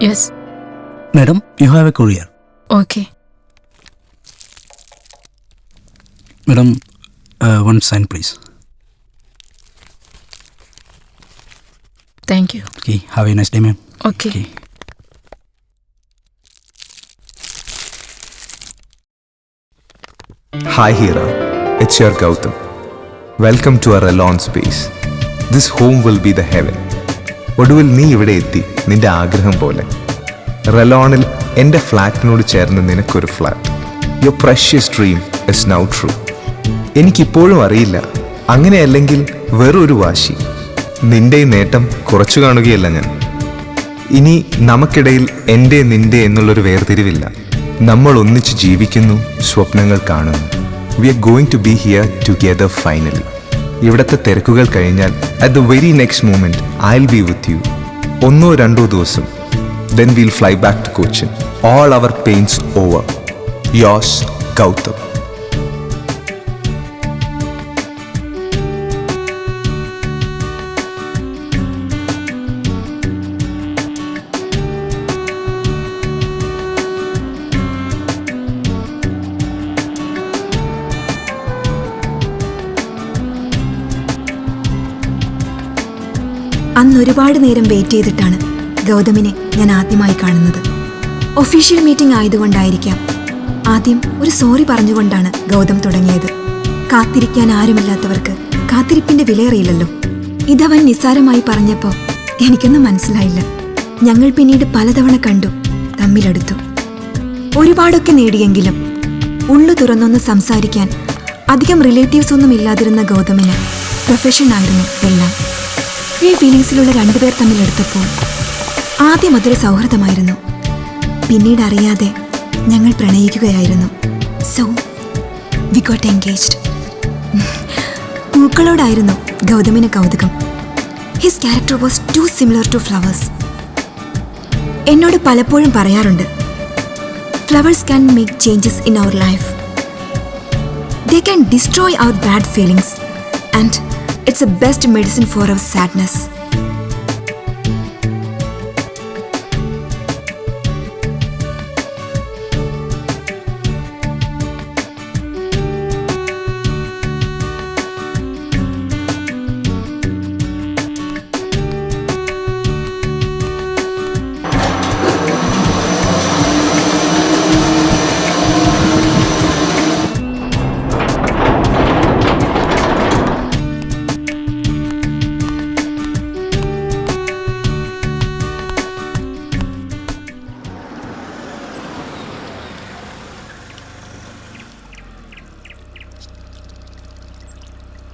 Yes. Madam, you have a courier. Okay. Madam, one sign please. Thank you. Okay, have a nice day, ma'am. Okay. Hi Hira, it's your Gautam. Welcome to our alone space. This home will be the heaven. ഒടുവിൽ നീ ഇവിടെ എത്തി, നിന്റെ ആഗ്രഹം പോലെ. റെലോണിൽ എൻ്റെ ഫ്ലാറ്റിനോട് ചേർന്ന് നിനക്കൊരു flat. Your precious dream is now true. എനിക്കിപ്പോഴും അറിയില്ല, അങ്ങനെയല്ലെങ്കിൽ വെറൊരു വാശി. നിന്റെ നേട്ടം കുറച്ചു കാണുകയല്ല ഞാൻ. ഇനി നമുക്കിടയിൽ എൻ്റെ നിന്റെ എന്നുള്ളൊരു വേർതിരിവില്ല. നമ്മൾ ഒന്നിച്ച് ജീവിക്കുന്നു, സ്വപ്നങ്ങൾ കാണുന്നു. We are going to be here together finally. ഇവിടുത്തെ തിരക്കുകൾ കഴിഞ്ഞാൽ at the very next moment I will be with you. 1-2 ദിവസം, then we'll fly back to Cochin. All our pains over. Yours, Gautam. അന്ന് ഒരുപാട് നേരം വെയിറ്റ് ചെയ്തിട്ടാണ് ഗൗതമിനെ ഞാൻ ആദ്യമായി കാണുന്നത്. ഒഫീഷ്യൽ മീറ്റിംഗ് ആയതുകൊണ്ടായിരിക്കാം ആദ്യം ഒരു സോറി പറഞ്ഞുകൊണ്ടാണ് ഗൗതം തുടങ്ങിയത്. കാത്തിരിക്കാൻ ആരുമില്ലാത്തവർക്ക് കാത്തിരിപ്പിന്റെ വിലയറിയില്ലല്ലോ. ഇതവൻ നിസ്സാരമായി പറഞ്ഞപ്പോൾ എനിക്കൊന്നും മനസ്സിലായില്ല. ഞങ്ങൾ പിന്നീട് പലതവണ കണ്ടു, തമ്മിലെടുത്തു, ഒരുപാടൊക്കെ നേടിയെങ്കിലും ഉള്ളു തുറന്നൊന്ന് സംസാരിക്കാൻ അധികം റിലേറ്റീവ്സ് ഒന്നും ഇല്ലാതിരുന്ന ഗൗതമിന് പ്രൊഫഷനായിരുന്നു എല്ലാം. ഈ ഫീലിങ്സിലുള്ള രണ്ടുപേർ തമ്മിലെടുത്തപ്പോൾ ആദ്യം അതൊരു സൗഹൃദമായിരുന്നു. പിന്നീട് അറിയാതെ ഞങ്ങൾ പ്രണയിക്കുകയായിരുന്നു. So we got engaged. പൂക്കളോടായിരുന്നു ഗൗതമിന് കൗതുകം. His character was too similar to flowers. എന്നോട് പലപ്പോഴും പറയാറുണ്ട്, flowers can make changes in our life. They can destroy our bad feelings and it's the best medicine for our sadness.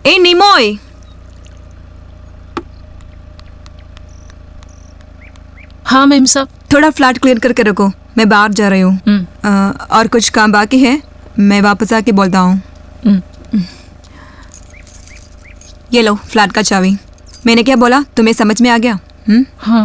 ए निमोय, हाँ ma'am साहब. थोड़ा फ्लैट क्लियर करके रखो, मैं बाहर जा रही हूँ. और कुछ काम बाकी है, मैं वापस आके बोलता हूँ. ये लो फ्लैट का चाबी. मैंने क्या बोला तुम्हें समझ में आ गया? हाँ.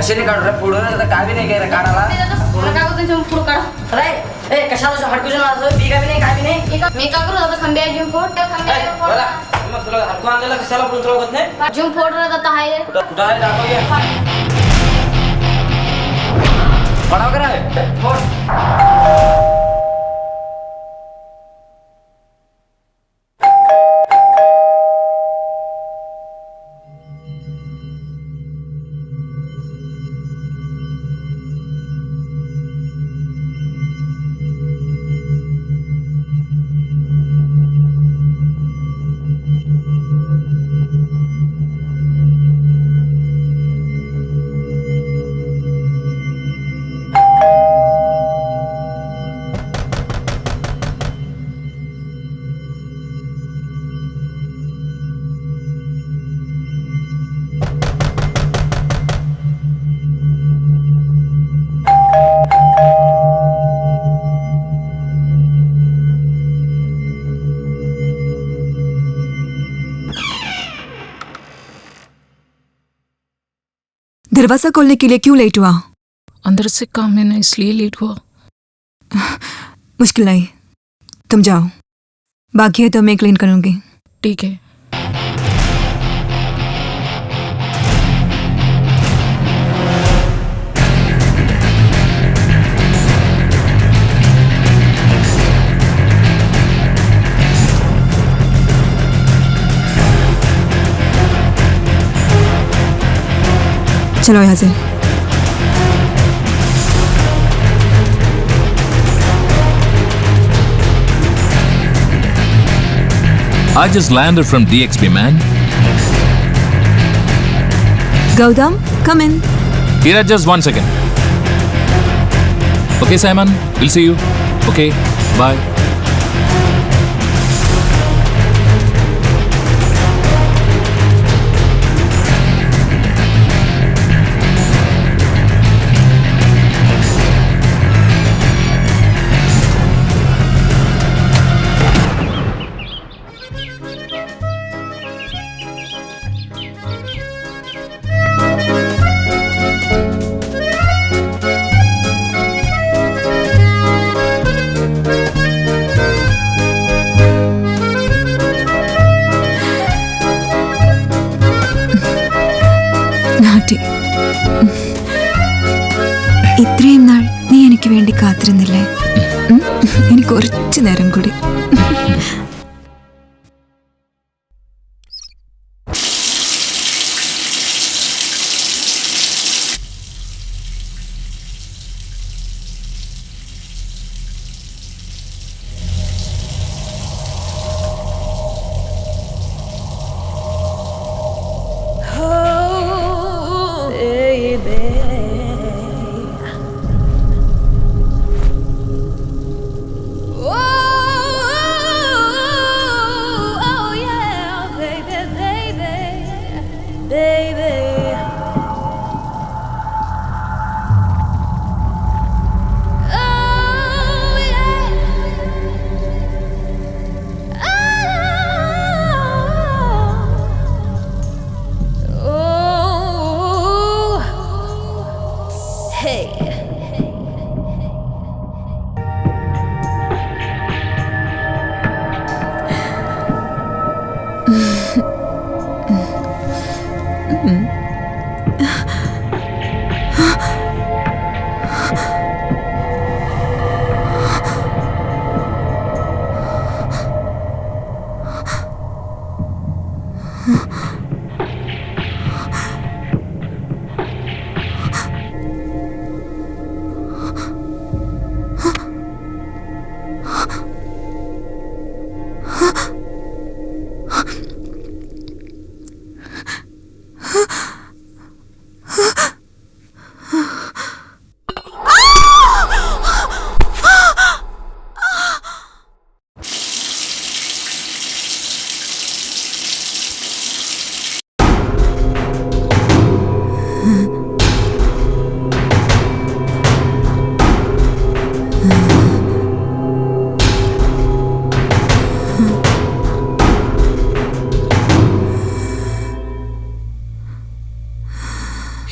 कशाने काढू रे पुढं आता काय बी नाही काय रे काढायला पूर्ण काय होतं तुम्ही पुढं काढा अरे ए कशाला हटकून असं बी काय बी नाही काय बी नाही मी का करू आता खंबे जिम फोड त्या खंबे बोला मग तुला हटकू आणलेला कशाला पुढं तुला होत नाही जिम फोड राहत आता आहे कुठं आहे दाखव घे पडाव करा फोड दरवाजा खोलने के लिए क्यों लेट हुआ? अंदर से काम है ना, इसलिए लेट हुआ। मुश्किल नहीं, तुम जाओ, बाकी है तो मैं क्लीन करूंगी। ठीक है। चलो यहाँ से। I just landed from DXB, man. Gautam, come in. Hira, just 1 second. Okay, Simon, we'll see you. Okay, bye. നാട്ടി ഇത്രയും നാൾ നീ എനിക്ക് വേണ്ടി കാത്തിരുന്നില്ലേ? എനിക്ക് കുറച്ചു നേരം കൂടി.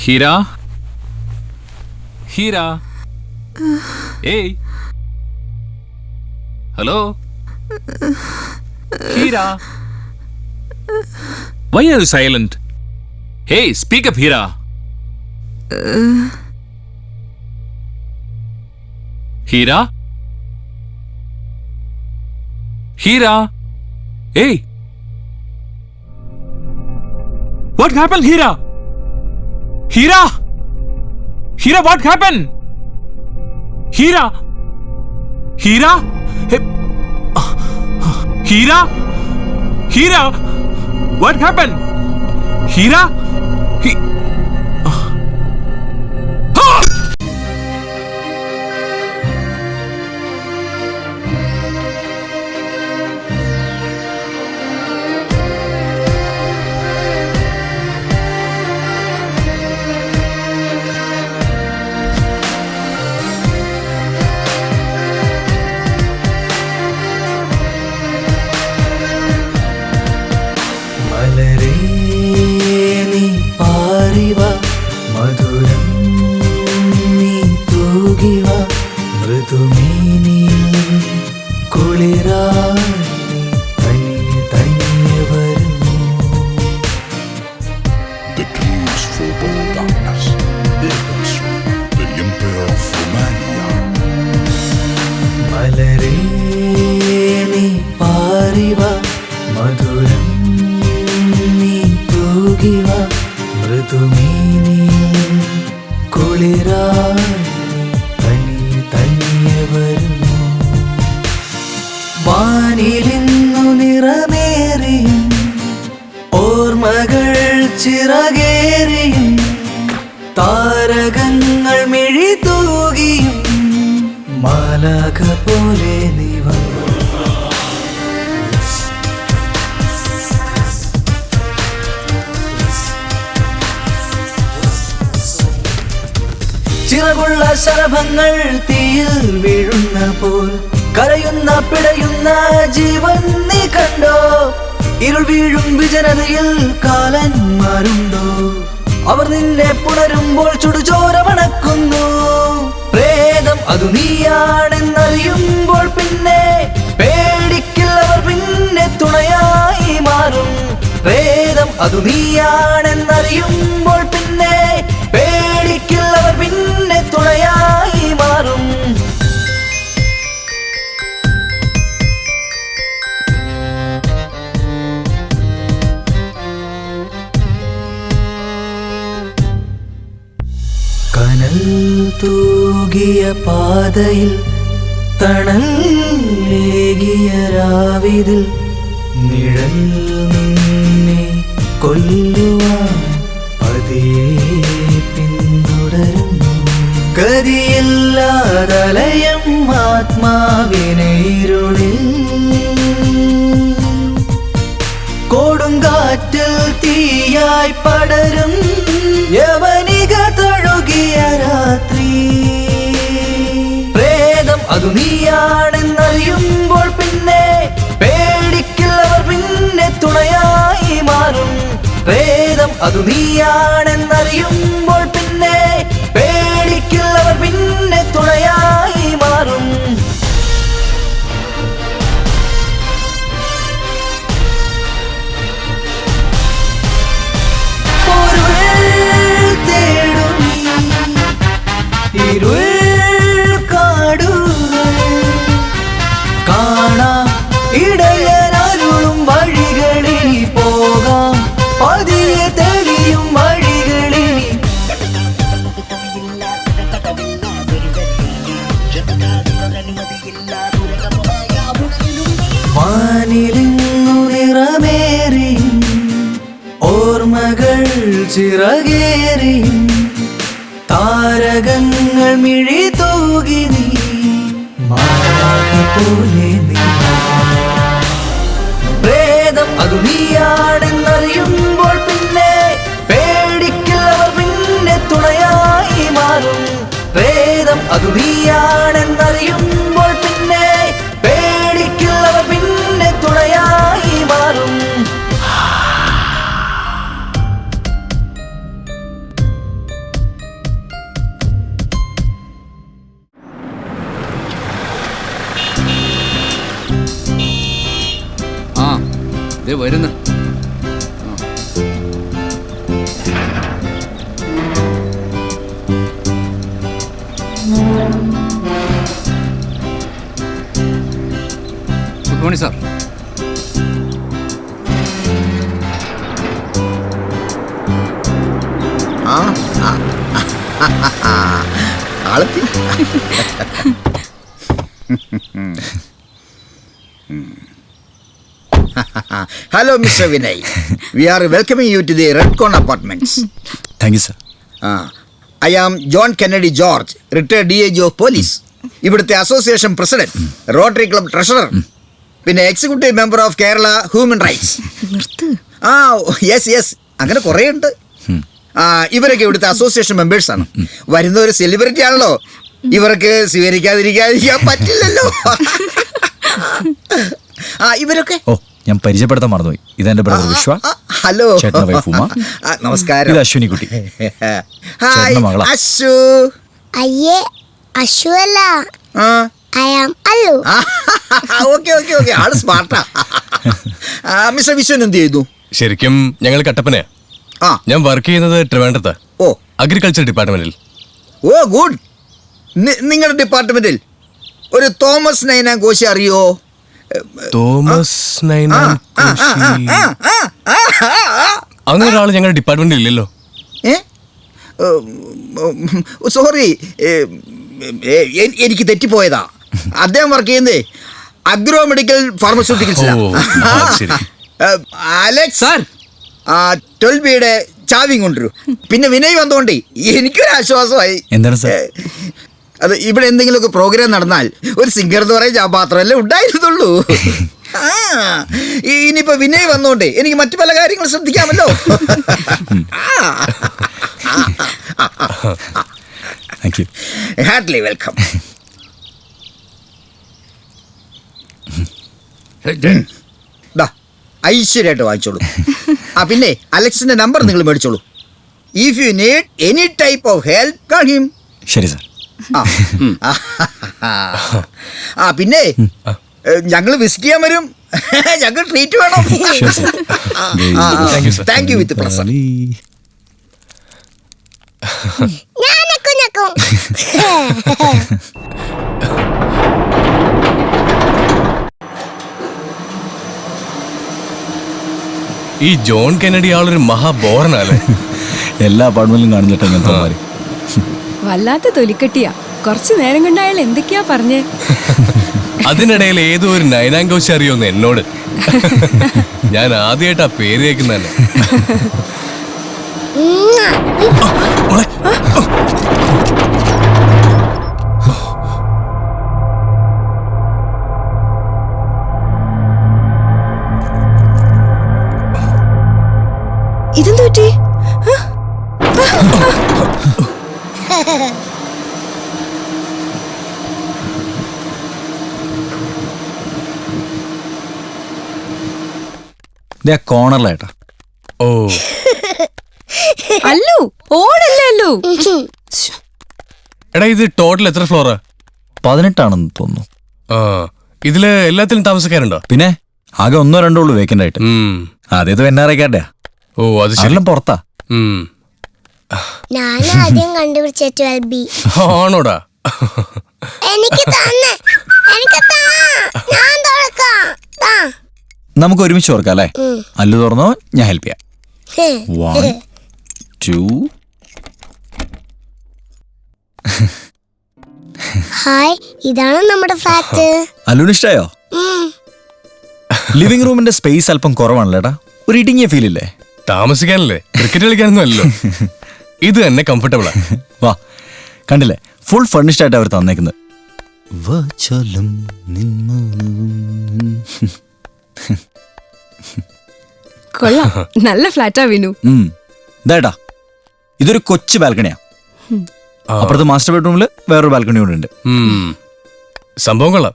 Hira, Hira. Hey. Hello. Hira. Why are you silent? Hey, speak up, Hira. Hira? Hira? Hey! What happened, Hira? Hira! Hira, what happened? Hira! Hira? Hey. Hira? Hira? What happened? Hira? മലരേ നീ പാറിവ മധുരം നീ തൂകിവ മൃദുമേനിയിൽ കുളിരായി നീ തനിയെ തനിയെ വരുന്നു. The dreams forebode darkness. Illusion, the emperor of Romania. മലരേ നീ പാറിവ മധുരം നീ തൂകിവ മൃദുമേനിയിൽ കുളിരായി നീ തനിയെ തനിയെ വരുന്നു. വാനിലിന്നു നിറമേറിയും ഓർമ്മകൾ ചിറകേറിയും താരകങ്ങൾ മിഴി തൂകിയും മാലാഖ പോലെ നീ വന്നു. ചിറകുള്ള ശലഭങ്ങൾ തീയിൽ വീഴുന്ന പോൽ കരയുന്ന പിടയുന്ന ജീവൻ നീ കണ്ടോ? ഇരുൾ വീഴും വിജനതയിൽ കാലന്മാരുണ്ടോ? അവർ നിന്നെ പുണരുമ്പോൾ ചുടുചോര മണക്കുന്നു. പ്രേതം അതു നീയാണെന്നറിയുമ്പോൾ പിന്നെ പേടിക്കില്ലവർ പിന്നെ തുണയായി മാറും. പ്രേതം അതു നീയാണെന്നറിയുമ്പോൾ പിന്നെ പേടിക്കില്ലവർ പിന്നെ തുണയായി മാറും. കനൽ തൂകിയ പാതയിൽ തണൽ ഏകിയ രാവിതിൽ നിഴൽ നിന്നെ കൊല്ലുവാൻ പതിയെ പിന്തുടരുന്നു. ഗതിയില്ലാതലയം ആത്മാവിനെ ഇരുളിൽ കൊടുങ്കാറ്റിൽ തീയായി പടരും യവനിക തഴുകിയ രാത്രി. പ്രേതം അതു നീയാണെന്നറിയുമ്പോൾ പിന്നെ പേടിക്കില്ലവർ പിന്നെ തുണയായി മാറും. പ്രേതം അതു നീയാണെന്നറിയുമ്പോൾ പിന്നെ പേടിക്കില്ലവർ പിന്നെ തുണയായി മാറും. ഇരുൾ കാടുകൾ കാണാം ഇടയനരുളും വഴികളിൽ പോകാം പതിയെ തെളിയും വഴികളിൽ. വാനിലിന്നു നിറമേറിയും ഓർമ്മകൾ ചിറകേറിയും താരകങ്ങൾ മിഴി തൂകി നീ മാലാഖ പോലെ നീ. പ്രേതം അതു നീയാണെന്നറിയുമ്പോൾ പിന്നെ പേടിക്കില്ലവർ പിന്നെ തുണയായി മാറും. പ്രേതം അതു നീയാണെന്നറിയുമ്പോൾ പിന്നെ പേടിക്കില്ലവർ പിന്നെ തുണയായി മാറും. വരുന്നു. Good morning sir. ആളെത്തി. Hello, Mr. Vinay. We are welcoming you to the Redcon Apartments. Thank you sir. I am John Kennedy George, retired DIG of Police. ഇവിടുത്തെ association president, Rotary Club treasurer, പിന്നെ executive member of Kerala human rights. Yes അങ്ങനെ കുറേ ഉണ്ട്. ഇവരൊക്കെ ഇവിടുത്തെ association മെമ്പേഴ്സാണ്. വരുന്ന ഒരു celebrity ആണല്ലോ, ഇവർക്ക് സ്വീകരിക്കാതിരിക്കാൻ പറ്റില്ലല്ലോ. ഇവരൊക്കെ ഞാൻ പരിചയപ്പെടുത്താൻ മറന്നുപോയി. ഇതെന്റെ ബ്രദർ വിശ്വ. ഹലോ. ചേട്ടന്റെ വൈഫ് ഉമ. നമസ്കാരം. ഇത് അശ്വിനി കുട്ടി. ഹായ് അശു. അയ്യേ അശു അല്ല, ഐ ആം അല്ലു. ഓക്കെ ആള് സ്മാർട്ടാ. മിസ്റ്റർ വിശ്വൻ എന്ത് ചെയ്തു? ശരിക്കും ഞങ്ങൾ കട്ടപ്പനയാ. ഞാൻ വർക്ക് ചെയ്യുന്നത് ട്രിവാൻഡ്രത്ത്. അഗ്രികൾച്ചർ ഡിപ്പാർട്ട്മെന്റിൽ. ഓ ഗുഡ്. നിങ്ങളുടെ ഡിപ്പാർട്ട്മെന്റിൽ ഒരു തോമസ് നൈനാൻ കോശി അറിയോ? തോമസ് നൈനാൻ കോശി അങ്ങനെ ഒരാൾ ഞങ്ങളുടെ ഡിപ്പാർട്ട്മെന്റിൽ ഇല്ലല്ലോ. സോറി, എനിക്ക് തെറ്റിപ്പോയതാ. അദ്ദേഹം വർക്ക് ചെയ്യുന്നേ agro medical pharmaceuticals. Alex sir 12B ചാവിയും കൊണ്ടുവരും. പിന്നെ വിനയ് വന്നുകൊണ്ടേ എനിക്കൊരു ആശ്വാസമായി. എന്താണ് സാർ? അത് ഇവിടെ എന്തെങ്കിലുമൊക്കെ പ്രോഗ്രാം നടന്നാൽ ഒരു സിംഗർ എന്ന് പറയാൻ മാത്രമല്ലേ ഉണ്ടായിരുന്നുള്ളൂ. ഇനിയിപ്പോ വിനയ് വന്നോണ്ടേ എനിക്ക് മറ്റു പല കാര്യങ്ങൾ ശ്രദ്ധിക്കാമല്ലോ. Hartley welcome. ഐശ്വര്യമായിട്ട് വാങ്ങിച്ചോളൂ. പിന്നെ അലക്സിന്റെ നമ്പർ നിങ്ങൾ മേടിച്ചോളൂ. If you need any type of help call him. ശരി സാർ. പിന്നെ ഞങ്ങൾ വിസിറ്റ് ചെയ്യാൻ വരും. ഞങ്ങൾ ട്രീറ്റ് വേണം. Thank you with plus. ഈ ജോൺ കെന്നഡി ആളൊരു മഹാബോറനല്ലേ. എല്ലാ അപ്പാർട്ട്മെന്റിലും കാണുന്നിട്ട് വല്ലാത്ത തൊലിക്കെട്ടിയാ. കുറച്ചു നേരം കൊണ്ട് അയാൾ എന്തൊക്കെയാ പറഞ്ഞേ. അതിനിടയിൽ ഏതോ ഒരു നൈനാങ്കോശി അറിയോന്ന് എന്നോട്. ഞാൻ ആദ്യമായിട്ട് ആ പേര് കേൾക്കുന്നതന്നെ. ഇതെന്തു പറ്റി? കോർണറിലായിട്ടാ. ഓ അല്ലു ഓടല്ലേ അല്ലു. എടാ ഇത് ടോട്ടൽ എത്ര ഫ്ലോറാ? 18 തോന്നുന്നു. ഇതില് എല്ലാത്തിലും താമസക്കാരുണ്ടോ? പിന്നെ ആകെ 1-2 ഉള്ളൂ വേക്കൻ്റ് ആയിട്ട്. അതേത് NRI-ക്കാരുടെയാ. ഓ അത് ശരി. പുറത്താ. ഞാൻ ആദ്യം കണ്ടുപിടിച്ച 12B. ആണോടാ? എനിക്ക് തന്നെ, എനിക്ക് ഞാൻ തുറക്കാം. നമുക്ക് ഒരുമിച്ച് തുറക്കാം അല്ലേ? അല്ലു തുറന്നോ, ഞാൻ ഹെൽപ്പ് ചെയ്യാം. 1 2. ഹായ്, ഇതാണ് നമ്മുടെ ഫ്ലാറ്റ്. അല്ലുവിന് ഇഷ്ടായോ? ലിവിംഗ് റൂമിന്റെ സ്പേസ് അല്പം കുറവാണല്ലേടാ. ഒരു ഇടുങ്ങിയ ഫീൽ ഇല്ലേ? താമസിക്കാനല്ലേ, ക്രിക്കറ്റ് കളിക്കാനൊന്നും അല്ലല്ലോ. ഇത് തന്നെ കംഫർട്ടബിളാ. വാ, കണ്ടില്ലേ, ഫുൾ ഫർണിഷ്ഡ് ആയിട്ട് അവർ തന്നേക്കുന്നത്. കൊള്ളാം, നല്ല ഫ്ലാറ്റാ വിനു. ഇതേട്ടാ, ഇതൊരു കൊച്ചു ബാൽക്കണിയാ. അപ്പുറത്ത് മാസ്റ്റർ ബെഡ്റൂമിൽ വേറൊരു ബാൽക്കണി കൂടെ ഉണ്ട്. സംഭവം കൊള്ളാം.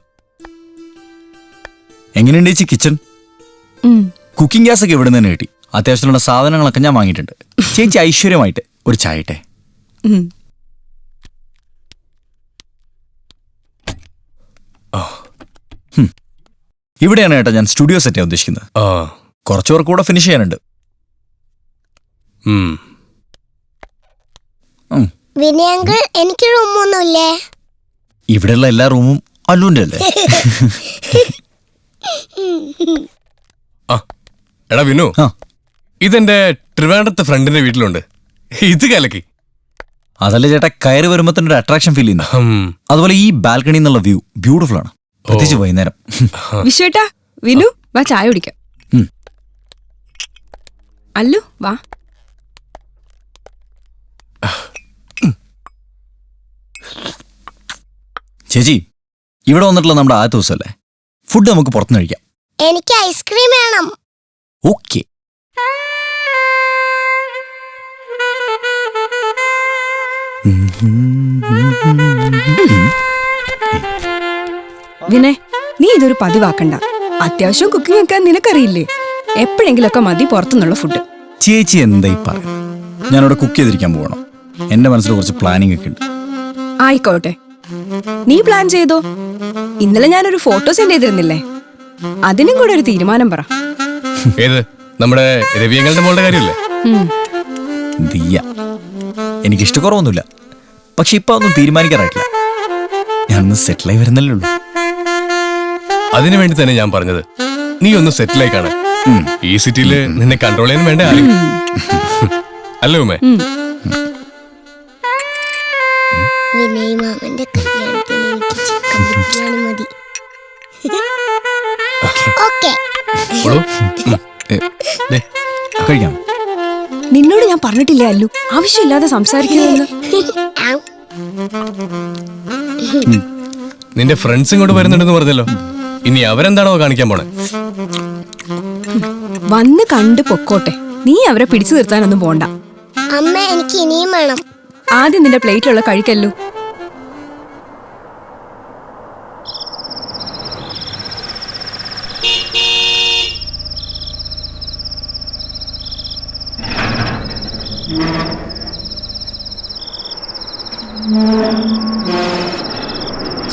എങ്ങനെയുണ്ട് ചേച്ചി കിച്ചൺ? കുക്കിംഗ് ഗ്യാസ് ഒക്കെ ഇവിടെ നിന്ന് തന്നെ കിട്ടി. അത്യാവശ്യമുള്ള സാധനങ്ങളൊക്കെ ഞാൻ വാങ്ങിയിട്ടുണ്ട്. ചേച്ചി ഐശ്വര്യമായിട്ട് ഒരു ചായ ഇട്ടെ. ഇവിടെയാണ് ഏട്ടാ ഞാൻ സ്റ്റുഡിയോ സെറ്റ് ചെയ്യാൻ ഉദ്ദേശിക്കുന്നത്. കുറച്ചു പേർക്ക് കൂടെ ഫിനിഷ് ചെയ്യാനുണ്ട്. വിനയങ്കൾ എനിക്ക് റൂമൊന്നുമില്ലേ? ഇവിടെയുള്ള എല്ലാ റൂമും അല്ലുവിന്റെ അല്ലേ? എടാ വിനു, ഇതെന്റെ ട്രിവാൻഡ്രത്തെ ഫ്രണ്ടിന്റെ വീട്ടിലുണ്ട്. ഇത് കലക്കി. അതല്ലേ ചേട്ടാ, കയറി വരുമ്പോ തന്നെ ഒരു അട്രാക്ഷൻ ഫീൽ ചെയ്യുന്നു. അതുപോലെ ഈ ബാൽക്കണി എന്നുള്ള വ്യൂ ബ്യൂട്ടിഫുൾ ആണ്, പ്രത്യേകിച്ച് വൈകുന്നേരം. വിശ്വേട്ടാ, വിനു വാ ചായ കുടിക്കാം. അല്ലു വാ. ചേച്ചി, ഇവിടെ വന്നിട്ടുള്ള നമ്മുടെ ആദ്യത്തെ ദിവസമല്ലേ, ഫുഡ് നമുക്ക് പുറത്തുനിന്ന് കഴിക്കാം. എനിക്ക് ഐസ്ക്രീം വേണം. ഓക്കെ. വിനയ്, നീ ഇതൊരു പതിവാക്കണ്ട. അത്യാവശ്യം കുക്കിംഗ് ഒക്കെ നിനക്കറിയില്ലേ? എപ്പോഴെങ്കിലൊക്കെ മതി പുറത്തുനിന്നുള്ള ഫുഡ്. ചേച്ചി എന്തായി പറയും? ഞാനിവിടെ കുക്ക് ചെയ്തിരിക്കാൻ പോകണം. എന്റെ മനസ്സിൽ കുറച്ച് പ്ലാനിങ് ഒക്കെ ഉണ്ട്. ആയിക്കോട്ടെ, നീ പ്ലാൻ ചെയ്തോ. ഇന്നലെ ഞാനൊരു ഫോട്ടോ സെൻഡ് ചെയ്തിരുന്നില്ലേ, അതിനും കൂടെ ഒരു തീരുമാനം പറ. ഏത്? നമ്മുടെ രവിയങ്ങളുടെ മോളുടെ കാര്യമല്ലേ? ദിയ. എനിക്ക് ഇഷ്ടക്കുറവൊന്നുമില്ല, പക്ഷെ ഇപ്പൊ ഒന്നും തീരുമാനിക്കാറായിട്ടില്ല. ഞാനൊന്ന് സെറ്റിലായി വരുന്നല്ലേ ഉള്ളൂ. അതിനു വേണ്ടി തന്നെ ഞാൻ പറഞ്ഞത്, നീ ഒന്ന് സെറ്റിലായി കാണാൻ. ഈ സിറ്റിയില് നിന്നെ കൺട്രോൾ ചെയ്യാൻ വേണ്ട ആരും. അല്ലേ ഉമ്മേ? വിനയ് മാമന്റെ കല്യാണത്തിന് എനിക്ക് ചിക്കൻ ബിരിയാണി മതി. ഓക്കെ. കഴിക്കാം. നിന്നോട് ഞാൻ പറഞ്ഞിട്ടില്ലേ അല്ലു, ആവശ്യമില്ലാതെ സംസാരിക്കുന്നു. നിന്റെ ഫ്രണ്ട്സ് ഇങ്ങോട്ട് വരുന്നുണ്ടെന്ന് പറഞ്ഞല്ലോ, ഇനി അവരെന്താണോ കാണിക്കാൻ പോണേ? വന്ന് കണ്ട് പൊക്കോട്ടെ, നീ അവരെ പിടിച്ചു നിർത്താനൊന്നും പോണ്ട. അമ്മ എനിക്ക് ഇനിയും വേണം. ആദ്യം നിന്റെ പ്ലേറ്റിലുള്ള കഴിക്കല്ലു.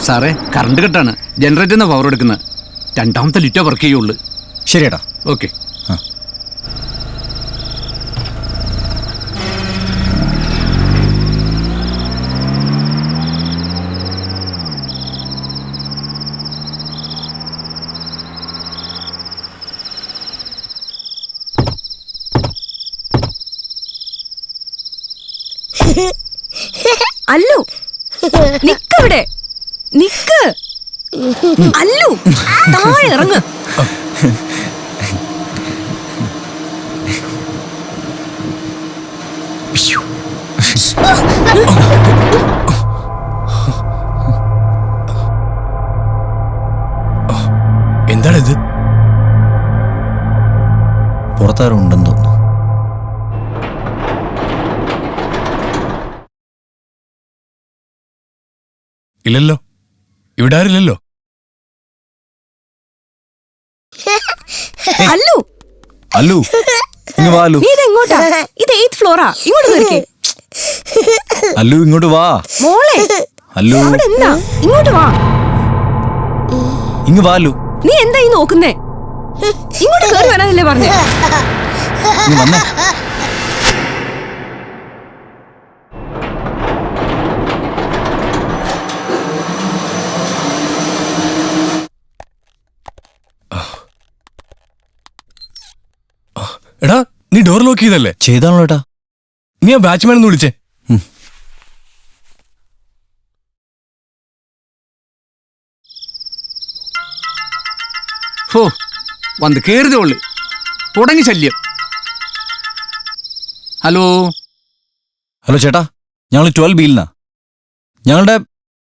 സാറേ, കറണ്ട് കട്ടാണ്. ജനറേറ്ററിൽ പവർ എടുക്കുന്നത്. രണ്ടാമത്തെ ലിറ്റർ വർക്ക് ചെയ്യുള്ളൂ. ശരിയേട്ടാ. ഓക്കെ. അല്ലു, നിക്കവിടെ, നിക്ക്. അല്ലു, താഴെ ഇറങ്ങ്. എന്താണിത്? പുറത്താരും ഉണ്ടെന്ന് തോന്നുന്നു. ഇല്ലല്ലോ, ഇവിടെ ആരില്ലല്ലോ. അല്ലു, അല്ലു, ഇങ്ങ് വാ. അല്ലു, നീ ഇതെങ്ങോട്ടാ? ഇത് 8th ഫ്ലോറാ. ഇങ്ങോട്ട് കേറിക്കേ. അല്ലു ഇങ്ങോട്ട് വാ. മോളെ, അല്ലു അവിടെ എന്താ? ഇങ്ങോട്ട് വാ. ഇങ്ങ് വാ. അല്ലു, നീ എന്താ ഈ നോക്കുന്നേ? ഇങ്ങോട്ട് കേറി വരാനല്ലേ പറഞ്ഞേ? നീ വന്നേ. എടാ, നീ ഡോർ ലോക്ക് ചെയ്തല്ലേ? ചെയ്താണല്ലോ ഏട്ടാ. നീ ആ ബാച്ച്മാൻ ഒന്ന് വിളിച്ചേ. ഓ, വന്ന് കേറുതേ ഉള്ളു. തുടങ്ങി ശല്യം. ഹലോ. ഹലോ ചേട്ടാ, ഞങ്ങൾ 12B ഞങ്ങളുടെ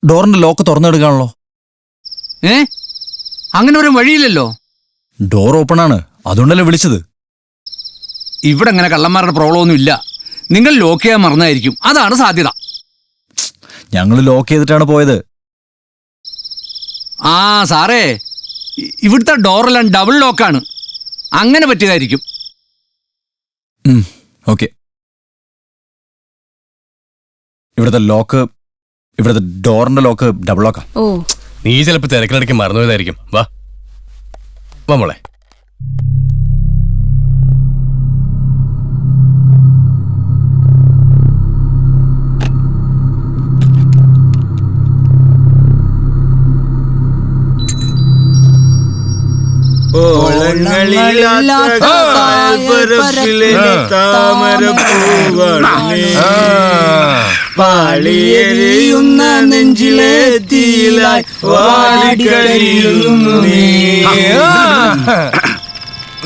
ഡോറിന്റെ ലോക്ക് തുറന്നെടുക്കാണല്ലോ. അങ്ങനെ ഒരു വഴിയില്ലല്ലോ. ഡോർ ഓപ്പൺ ആണ്, അതുകൊണ്ടല്ലേ വിളിച്ചത്. ഇവിടെ അങ്ങനെ കള്ളന്മാരുടെ പ്രോബ്ലം ഒന്നും ഇല്ല. നിങ്ങൾ ലോക്ക് ചെയ്യാൻ മറന്നായിരിക്കും, അതാണ് സാധ്യത. ഞങ്ങൾ ലോക്ക് ചെയ്തിട്ടാണ് പോയത്. ആ സാറേ, ഇവിടുത്തെ ഡോറെല്ലാം ഡബിൾ ലോക്കാണ്. അങ്ങനെ പറ്റിയതായിരിക്കും. ഓക്കെ. ഇവിടുത്തെ ഡോറിന്റെ ലോക്ക് ഡബിൾ ലോക്കാ. ഓ, നീ ചിലപ്പോ തിരക്കിനിടയ്ക്ക് മറന്നുപോയതായിരിക്കും. വാ വാ മോളെ. വള്ളങ്ങളില്ലാത്ത കായൽപ്പരപ്പിലെ താമരപ്പൂവാണ് പാളിയെരിയുന്ന നെഞ്ചിലെ തീയിലായി വാടിക്കഴിയുന്നു നീ.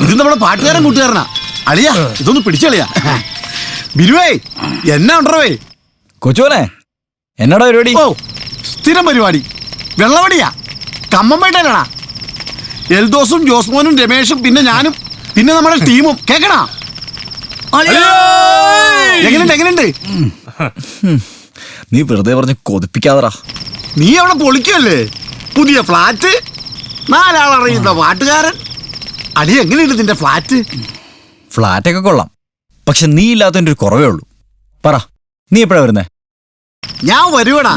ഇത് നമ്മുടെ പാട്ടുകാരൻ കൂട്ടുകാരനാ. അളിയാ ഇതൊന്ന് പിടിച്ചളിയാ. ബിരുവേ എന്നാ ഉണ്ടേ കൊച്ചുവനെ എന്നാടാ പരിപാടി? ഓ സ്ഥിരം പരിപാടി വെള്ളവടിയാ. കമ്മമ്പേട്ടനാ. എൽദോസും ജോസ്മോനും രമേഷും പിന്നെ ഞാനും പിന്നെ നമ്മുടെ ടീമും കേക്കണാ. എങ്ങനെയുണ്ട്? നീ വെറുതെ പറഞ്ഞ് കൊതിപ്പിക്കാതറാ. നീ അവിടെ പൊളിക്കല്ലേ? പുതിയ ഫ്ലാറ്റ്, 4 ആളറിയുന്ന പാട്ടുകാരൻ. അടി എങ്ങനെയുണ്ട് നിന്റെ ഫ്ലാറ്റ്? ഫ്ലാറ്റൊക്കെ കൊള്ളാം, പക്ഷെ നീ ഇല്ലാത്തതിന്റെ ഒരു കുറവേ ഉള്ളൂ. പറ, നീ എപ്പോഴാ വരുന്നേ? ഞാൻ വരുവടാ.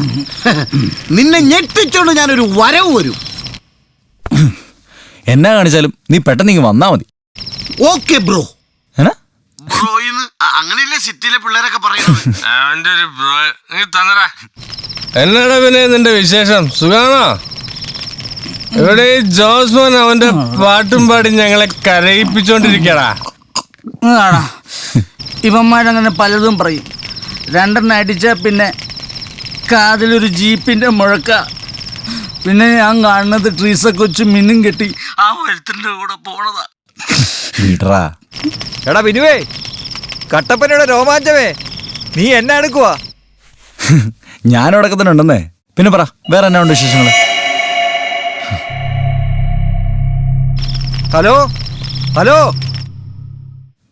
നിന്നെ ഞെട്ടിച്ചോണ്ട് ഞാനൊരു വരവ് വരും. എന്നാ കാണിച്ചാലും നീ പെട്ടെന്ന് ഇങ്ങ് വന്നാ മതി. Okay bro. അങ്ങനെയല്ലേ സിറ്റിയിലെ പിള്ളേരൊക്കെ പറയുന്നത്. എന്നാടാ പിന്നെ നിന്റെ വിശേഷം? സുഖാണോ? ഇവിടെ ഈ ജോസ്മോൻ അവന്റെ പാട്ടും പാടി ഞങ്ങളെ കരയിപ്പിച്ചോണ്ടിരിക്കടാ. ഇവന്മാരങ്ങനെ പലതും പറയും. 2 അടിച്ച പിന്നെ കാതിലൊരു ജീപ്പിന്റെ മുഴക്ക. പിന്നെ ഞാൻ കാണുന്നത് ട്രീസൊക്കെ വെച്ച് മിന്നും കെട്ടി ആ വഴുത്തിന്റെ കൂടെ പോണതാ. എടാ ബിനുവേ, കട്ടപ്പനയുടെ രോമാഞ്ചമേ, നീ എന്നാ എടുക്കുവാ? ഞാനും അടക്കം തന്നെ ഉണ്ടെന്നേ. പിന്നെ പറ, വേറെ എന്നാ ഉണ്ട് വിശേഷങ്ങള്? ഹലോ ഹലോ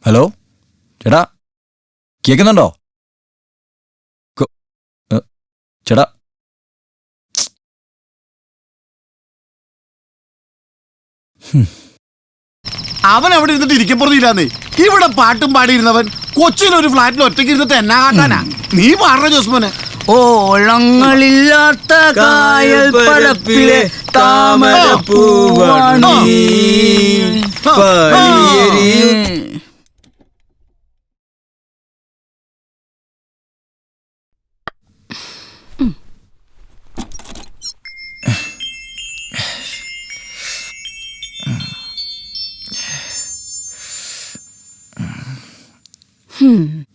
ഹലോ ചേട്ടാ, കേൾക്കുന്നുണ്ടോ? ചേട്ടാ, അവൻ അവിടെ ഇരുന്നിട്ട് ഇരിക്കപ്പുറത്തില്ലാന്നേ. ഇവിടെ പാട്ടും പാടിയിരുന്നവൻ കൊച്ചിയിലൊരു ഫ്ലാറ്റിൽ ഒറ്റയ്ക്ക് ഇരുന്നിട്ട് എന്നാ കാട്ടാനാ? നീ പാടുന്ന ജോസ്മോനെ. ഓളങ്ങളില്ലാത്ത കായൽപ്പരപ്പിലെ താമരപ്പൂവാണ്.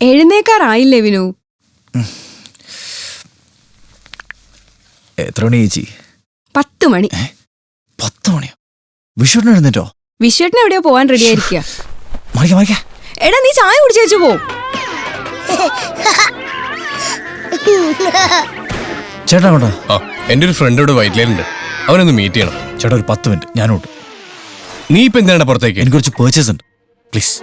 എഴുന്നേക്കാറായില്ലേ വിനു? എത്ര മണി ചേച്ചി? 10 മണി. 10 മണിയോ? വിഷുവിന് എഴുന്നേറ്റോ? വിഷുവിന് എവിടെയോ പോവാൻ റെഡി ആയിരിക്കുക. എടാ നീ ചായ കുടിച്ചേച്ചു പോ. ചേട്ടാ കൊണ്ടോ? എന്റെ ഒരു ഫ്രണ്ട് ഇവിടെ വൈറ്റ്ലൈനുണ്ട്, അവനൊന്ന് മീറ്റ് ചെയ്യണം. ചേട്ടാ ഒരു 10 മിനിറ്റ് ഞാനോട്ട്. നീ ഇപ്പൊ എന്താണ് പുറത്തേക്ക്? എനിക്ക് കുറച്ച് പേർച്ചേസ് ഉണ്ട്, പ്ലീസ്.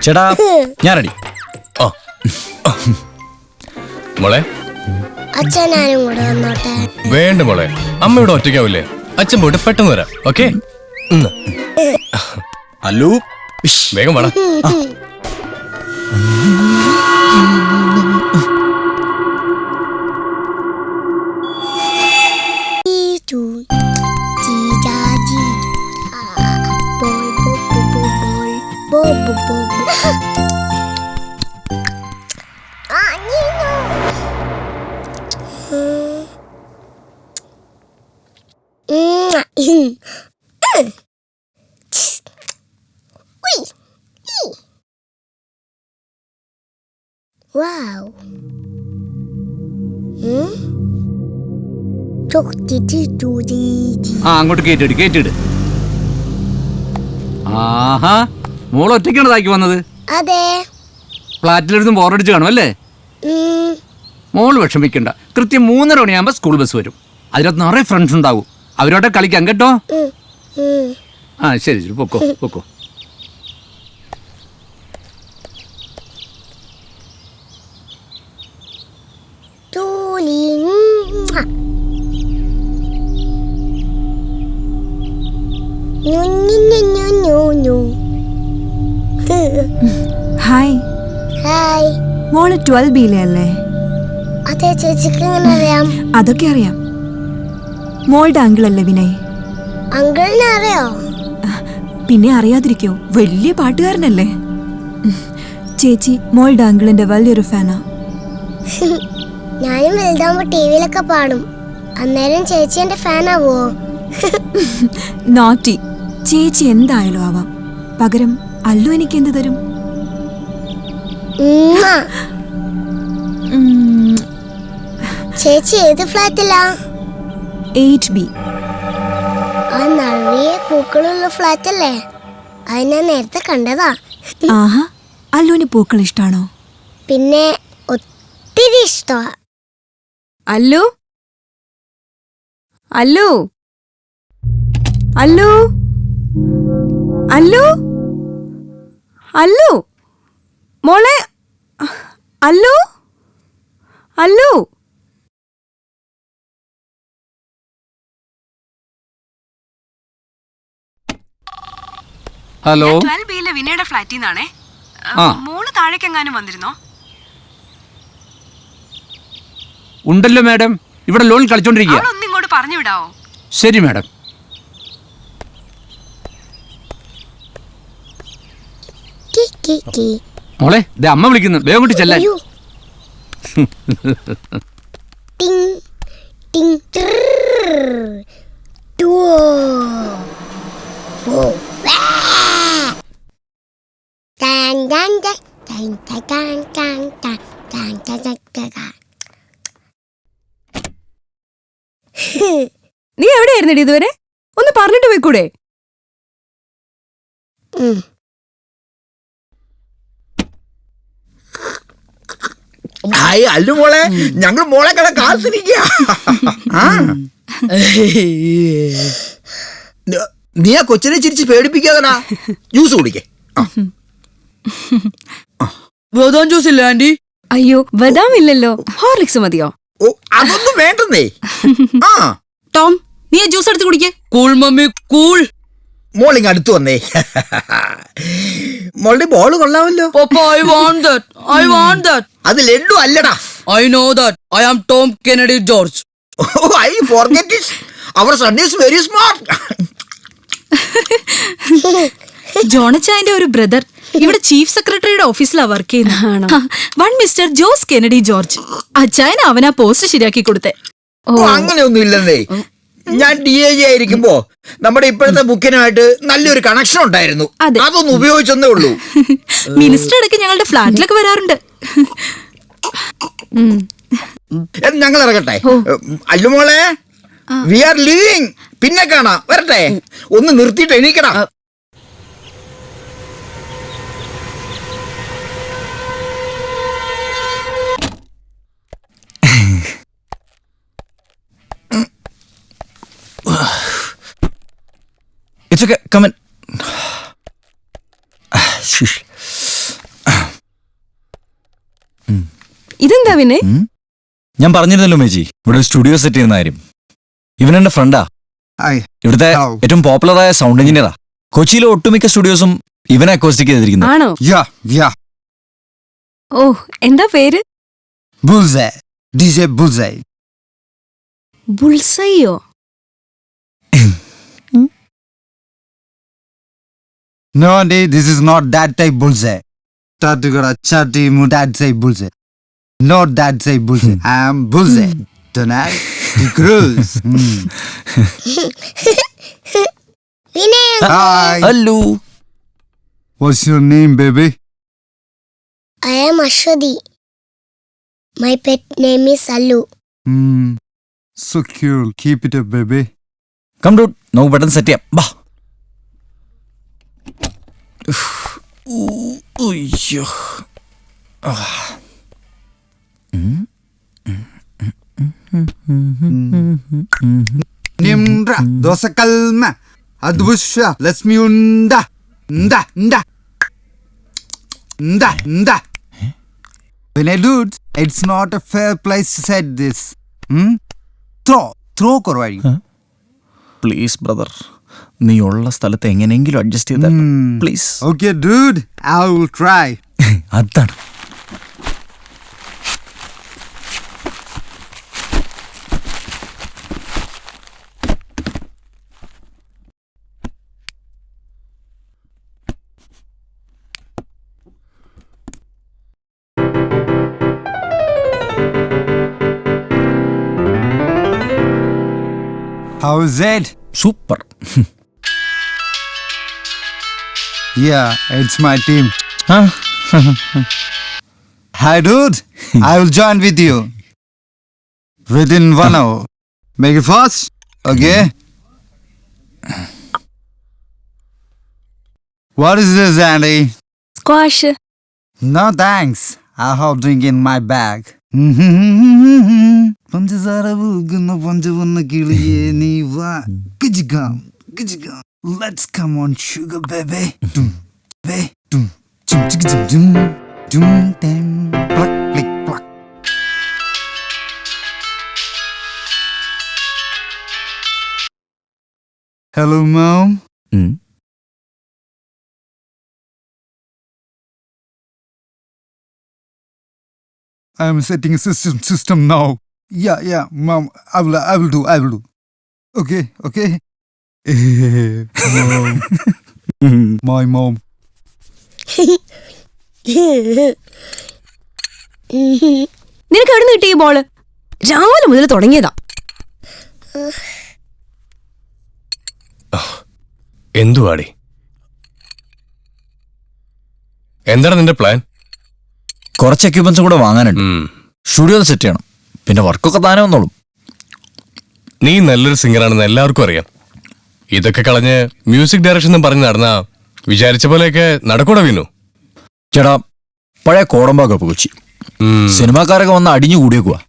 ചേട്ടാ ഞാൻ റെഡി. മോളെ അച്ഛനാരും കൂടെ വന്നോട്ടെ. വേണ്ട മോളെ, അമ്മ ഇവിടെ ഒറ്റയ്ക്കാവില്ലേ? അച്ഛൻ പോയിട്ട് പെട്ടെന്ന് വരാം. ഓക്കെ, അല്ലു വേഗം വേണം. Wow. അങ്ങോട്ട് കേറ്റിട്. ആഹാ, മോൾ ഒറ്റയ്ക്കാണ് താക്കി വന്നത്? അതെ. ഫ്ലാറ്റിലിരുന്ന് ബോറടിച്ച് കാണും അല്ലേ? മോള് വിഷമിക്കണ്ട, കൃത്യം 3:30 മണിയാകുമ്പോ സ്കൂൾ ബസ് വരും. അതിനകത്ത് നിറയെ ഫ്രണ്ട്സ് ഉണ്ടാവും. അവരോടെ കളിക്കാം കേട്ടോ. ആ ശരി ശരി, പൊക്കോ പൊക്കോ. ഹായ്. ഹായ്. മോള് 12Bയിലെ അല്ലേ? അതെ, ചേച്ചിക്ക് എങ്ങനെ അറിയാം? അതൊക്കെ അറിയാം. മോളുടെ അങ്കിൾ അല്ലേ വിനയ്? അങ്കിളിനെ അറിയോ? പിന്നെ അറിയാതിരിക്കോ? വലിയ പാട്ടുകാരനല്ലേ? ചേച്ചി മോളുടെ അങ്കിളിന്റെ വലിയൊരു ഫാനാ. ഞാനും വലുതാകുമ്പോ ടിവിയിലൊക്കെ പാടും. അന്നേരം ചേച്ചി എന്റെ ഫാനാവോ? നോട്ടി. ചേച്ചി എന്തായാലും ആവാം. പകരം അല്ലു എനിക്ക് എന്ത് തരും? ചേച്ചി ഏത് ഫ്ലാറ്റിലാ? 8B. ആ നിറയെ പൂക്കളുള്ള ഫ്ലാറ്റ് അല്ലേ? അത് ഞാൻ നേരത്തെ കണ്ടതാ. ആഹാ, അല്ലുവിന് പൂക്കൾ ഇഷ്ടാണോ? പിന്നെ ഒത്തിരി ഇഷ്ടമാ. അല്ലു അല്ലു അല്ലു അല്ലു അല്ലു മോളെ അല്ലു അല്ലു. ഹലോ, 12Bയിലെ വിനയുടെ ഫ്ലാറ്റിൽ നിന്നാണേ. ആ. മോള് താഴേക്കെങ്ങാനും വന്നിരുന്നോ? ഉണ്ടല്ലോ മാഡം, ഇവിടെ ലോൺ കളിച്ചോണ്ടിരിക്കുക. ഒന്ന് ഇങ്ങോട്ട് പറഞ്ഞു വിടാവോ? ശരി മാഡം. മോളെ, ദേ അമ്മ വിളിക്കുന്നു, വേഗം കൊണ്ട് ചെല്ലാൻ. നീ എവിടെയായിരുന്നെടി ഇതുവരെ? ഒന്ന് പറഞ്ഞിട്ട് പോയിക്കൂടെ? ഹായ് അല്ലു മോളെ, ഞങ്ങൾ മോളെ കട കാത്തിരിക്കുക. നീ ആ കൊച്ചിനെ ചിരിച്ച് പേടിപ്പിക്കാതടാ. ജ്യൂസ് കുടിക്കേ. ബദാം ജ്യൂസ് ഇല്ല ആന്റി? അയ്യോ, ബദാം ഇല്ലല്ലോ. ഹോർലിക്സ് മതിയോ? ഓ, അതൊന്നും വേണ്ടെന്നേ. ആ ടോം, നീ ജ്യൂസ് എടുത്ത് കുടിക്കേ. Cool mummy cool. മോളിങ് അടുത്ത് വന്നേ. മോളുടെ ബോള് കൊള്ളാമല്ലോ. Papa, I want that. I want that. അത് ലഡു അല്ലടാ. I know that. I am Tom Kennedy George. Oh, I forget it. Our son is very smart. ജോണച്ചായന്റെ ഒരു ബ്രദർ ഇവിടെ ചീഫ് സെക്രട്ടറിയുടെ ഓഫീസിലാ വർക്ക് ചെയ്യുന്നത്. One mister Jose Kennedy George. അച്ചായൻ അവനാ post ശരിയാക്കി കൊടുത്തേ. അങ്ങനെയൊന്നും ഇല്ലെന്നേ. ഞാൻ DAG ആയിരിക്കുമ്പോ നമ്മുടെ ഇപ്പോഴത്തെ ബുക്കിനായിട്ട് നല്ലൊരു കണക്ഷൻ ഉണ്ടായിരുന്നു. അതൊന്നും ഉപയോഗിച്ചെന്നേ ഉള്ളൂ. മിനിസ്റ്റർ ഇടയ്ക്ക് ഞങ്ങളുടെ ഫ്ലാറ്റിലൊക്കെ വരാറുണ്ട്. ഞങ്ങൾ ഇറങ്ങട്ടെ. അല്ലുമോളെ, വി ആർ ലിവിങ്. പിന്നെ കാണാം. വരട്ടെ. ഒന്ന് നിർത്തിയിട്ട് എണീക്കടാ. It's okay, come in. ഇതെന്താ പിന്നെ? ഞാൻ പറഞ്ഞിരുന്നല്ലോ മേജി, ഇവിടെ ഒരു സ്റ്റുഡിയോ സെറ്റ് ചെയ്യുന്ന കാര്യം. ഇവൻ എന്റെ ഫ്രണ്ടാ. ഇവിടുത്തെ ഏറ്റവും പോപ്പുലറായ സൗണ്ട് എഞ്ചിനീയറാ. കൊച്ചിയിലെ ഒട്ടുമിക്ക സ്റ്റുഡിയോസും ഇവനെ അക്കോസ്റ്റിക് ചെയ്തിരിക്കുന്നു. ആണോ? ഓ, എന്താ പേര്? Bullseye. DJ Bullseye. ബുൾസൈയോ? No, this is not that type bullseye. Tatugara chati mu that type bullseye. Not that type bullseye. I am bullseye. Tonight, the cruise. Hi. Hello. What's your name, baby? I am Ashwadi. My pet name is Allu. So cool. Keep it up, baby. Come dude, നമുക്ക് പെട്ടെന്ന് set ചെയ്യാം. ബാ. ഉയ്യോ. Nimra dosa kalma advusha let's me unda nda nda nda nda. When I dude, it's not a fair place to set this. Throw korvari. Please brother, നീ ഉള്ള സ്ഥലത്ത് എങ്ങനെയെങ്കിലും adjust ചെയ്ത please. Okay dude, I will try. അതാണ്. How is it? Super. Yeah, it's my team. Hi, dude. I will join with you within 1 hour. Make it fast, okay? What is this, Andy? Squash. No thanks. I have drink in my bag. പഞ്ചസാര വീകുന്ന പഞ്ചവന്ന കിളിയേ നീ വാ. കിജിക്കാം, കിജിക്കാം. Let's come on, sugar baby. Baby. Chum chum chum chum. Chum tem. Pluck click pluck. Hello, mom. I'm setting a system now. Yeah, mom. I will do. Okay. Mom. My mom. നിനക്ക് എവിടെ നിന്ന് കിട്ടി ഈ ball? രാവിലെ മുതൽ തുടങ്ങിയതാ. എന്തുവാടി? എന്താണ് നിന്റെ പ്ലാൻ? കുറച്ച് എക്യുപ്മെന്റ്സും കൂടെ വാങ്ങാനുണ്ട്. സ്റ്റുഡിയോ സെറ്റ് ചെയ്യണം. പിന്നെ വർക്കൊക്കെ താനേ വന്നോളും. നീ നല്ലൊരു സിംഗറാണെന്ന് എല്ലാവർക്കും അറിയാം. ഇതൊക്കെ കളഞ്ഞ് മ്യൂസിക് ഡയറക്ഷൻ എന്ന് പറഞ്ഞ് നടന്നാ വിചാരിച്ച പോലെയൊക്കെ നടക്കൂടെ വീണു? ചേട്ടാ, പഴയ കോടമ്പാക്കൊപ്പ് കൊച്ചി. സിനിമാക്കാരൊക്കെ വന്ന് അടിഞ്ഞു കൂടിയേക്കുവാ.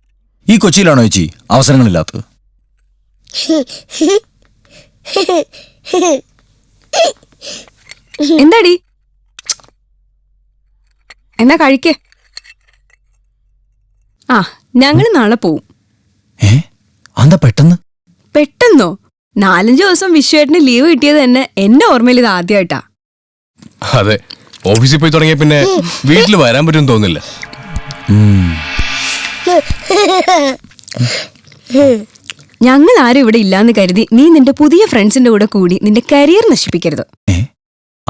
ഈ കൊച്ചിയിലാണോ ചേച്ചി അവസരങ്ങളില്ലാത്തത്? എന്താടി? എന്നാ കഴിക്കേ. ആ, ഞങ്ങള് നാളെ പോവും. എന്താ പെട്ടെന്ന്? പെട്ടെന്നോ? 4-5 ദിവസം വിശ്വേട്ടന് ലീവ് കിട്ടിയത് തന്നെ എന്റെ ഓർമ്മയിൽ ഇത് ആദ്യമായിട്ടാ. അതെ, ഓഫീസിൽ പോയി തുടങ്ങിയ പിന്നെ വീട്ടിൽ വരാൻ പറ്റുമെന്ന് തോന്നില്ല. ഞങ്ങൾ ആരും ഇവിടെ ഇല്ലാന്ന് കരുതി നീ നിന്റെ പുതിയ ഫ്രണ്ട്സിന്റെ കൂടെ കൂടി നിന്റെ കരിയർ നശിപ്പിക്കരുത്.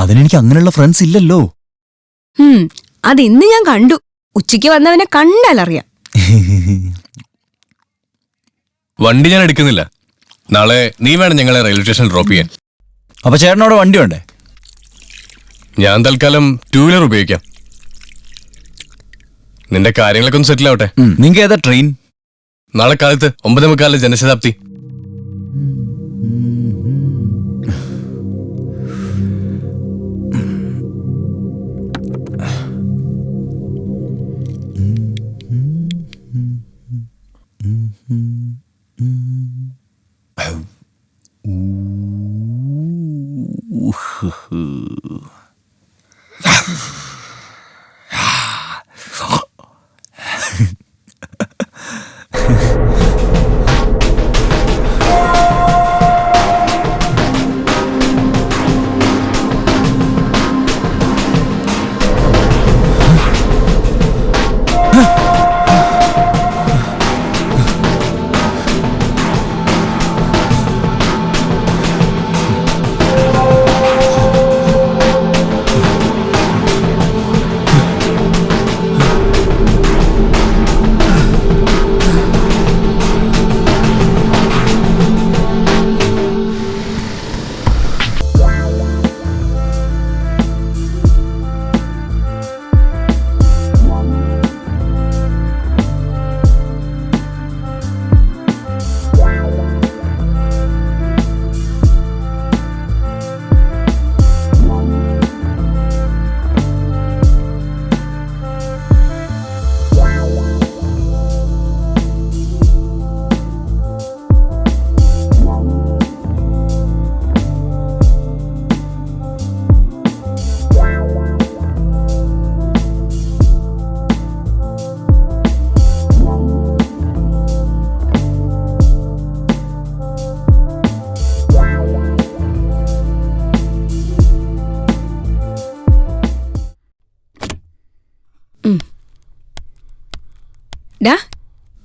അതിനെനിക്ക് അങ്ങനെയുള്ള ഫ്രണ്ട്സ് ഇല്ലല്ലോ. അത് ഇന്ന് ഞാൻ കണ്ടു. ഉച്ചയ്ക്ക് വന്നവനെ കണ്ടാലറിയാം. വണ്ടി ഞാൻ എടുക്കുന്നില്ല. നാളെ നീ വേണം ഞങ്ങളെ റെയിൽവേ സ്റ്റേഷനിൽ ഡ്രോപ്പ് ചെയ്യാൻ. അപ്പൊ ചേട്ടനോട് വണ്ടി വേണ്ടേ? ഞാൻ തൽക്കാലം 2 വീലർ ഉപയോഗിക്കാം. നിന്റെ കാര്യങ്ങളൊക്കെ ഒന്ന് സെറ്റിൽ ആവട്ടെ. നിങ്ങൾക്ക് ഏതാ ട്രെയിൻ? നാളെ കാലത്ത് 9:45 ജനശതാബ്ദി.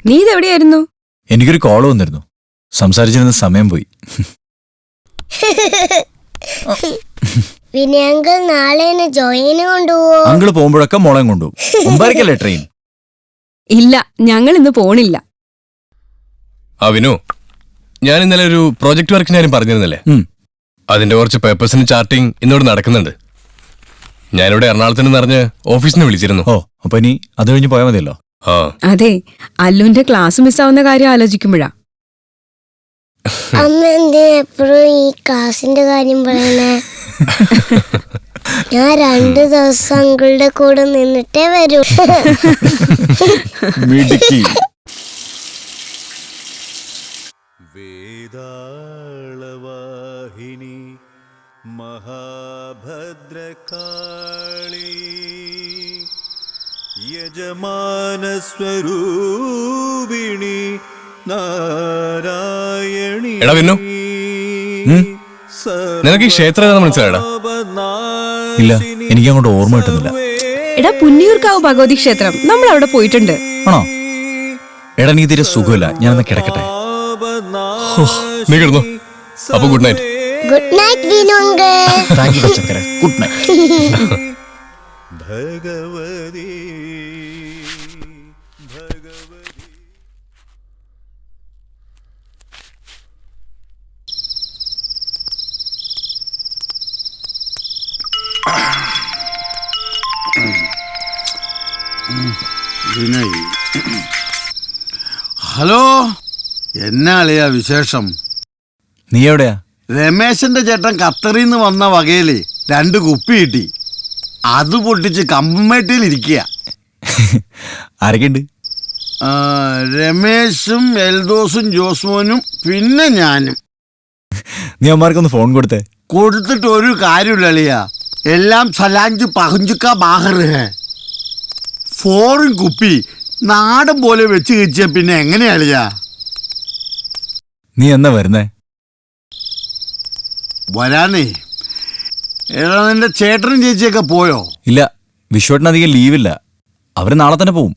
നീ ഇതെവിടെയായിരുന്നു? എനിക്കൊരു കോള് വന്നിരുന്നു. സംസാരിച്ചിരുന്ന സമയം പോയി. പിന്നെ അങ്കിൾ നാളെ എന്നെ ജോയിന് കൊണ്ടുപോവോ? അങ്കിള് പോകുമ്പോഴൊക്കെ മോളെ കൊണ്ടുപോകും. മുമ്പായിരിക്കല്ലേ ട്രെയിൻ? ഇല്ല, ഞങ്ങൾ ഇന്ന് പോണില്ല. വിനു, ഞാൻ ഇന്നലെ ഒരു പ്രോജക്ട് വർക്കിന് കാര്യം പറഞ്ഞിരുന്നില്ലേ, അതിന്റെ കുറച്ച് പേപ്പേഴ്സിന് ചാർട്ടിങ് ഇന്നോട് നടക്കുന്നുണ്ട്. ഞാനിവിടെ എറണാകുളത്തിന് നിറഞ്ഞ് ഓഫീസിൽ നിന്ന് വിളിച്ചിരുന്നു. ഓ, അപ്പൊ ഇനി അത് കഴിഞ്ഞ് പോയാൽ മതിയല്ലോ. ആ, അതെ, അല്ലുവിന്റെ ക്ലാസ് മിസ്സാവുന്ന കാര്യം ആലോചിക്കുമ്പോഴാ. അമ്മ എന്തിനാ എപ്പോഴും ഈ ക്ലാസിന്റെ കാര്യം പറയണേ? ഞാൻ 2 ദിവസം അങ്കിളുടെ കൂടെ നിന്നിട്ടേ വരൂ. വേദാളവാഹിനി മഹാഭദ്രകാളി യജമാനസ്വരൂപിണി നാരായണി. എടാ വിന്നു, നിനക്ക് ഈ ക്ഷേത്രം ഏതാ മനസ്സിലായടാ? ഇല്ല, എനിക്ക് അങ്ങോട്ട് ഓർമ്മ കിട്ടുന്നില്ല. എടാ, പുന്നിയൂർക്കാവ് ഭഗവതി ക്ഷേത്രം, നമ്മൾ അവിടെ പോയിട്ടുണ്ട്. ആണോ? എടാ, എനിക്ക് തീരെ സുഖമില്ല, ഞാനൊന്ന് കിടക്കട്ടെ. നീ കിടന്നു. അപ്പൊ good night. Good night Vinu uncle. Thank you ചക്കര. Good night. Bhagavathi Vinay. Hello, എന്നാ അളിയാ വിശേഷം? നീ എവിടെയാ? രമേശന്റെ ചേട്ടൻ ഖത്തറിന്ന് വന്ന വകയില് 2 കുപ്പി കിട്ടി. അത് പൊട്ടിച്ച് കമ്പമേട്ടിൽ ഇരിക്കുക. ആരൊക്കെയുണ്ട്? രമേശും എൽദോസും ജോസ്മോനും പിന്നെ ഞാനും. നീ അമ്മമാർക്കൊന്ന് ഫോൺ കൊടുത്തേ. കൊടുത്തിട്ട് ഒരു കാര്യമില്ല അളിയാ, എല്ലാം സലാഞ്ച് പഹഞ്ചുക്ക ബാഹർ ഹേ. ഫോറിൻ കുപ്പി നാടൻ പോലെ വെച്ച് കഴിച്ച പിന്നെ എങ്ങനെയാ അളിയാ? നീ എന്നാ വരുന്നേ? വരാനേ. എടാ, നിന്റെ ചേട്ടനും ചേച്ചിയൊക്കെ പോയോ? ഇല്ല, വിശ്വട്ടിനധികം ലീവില്ല. അവര് നാളെ തന്നെ പോവും.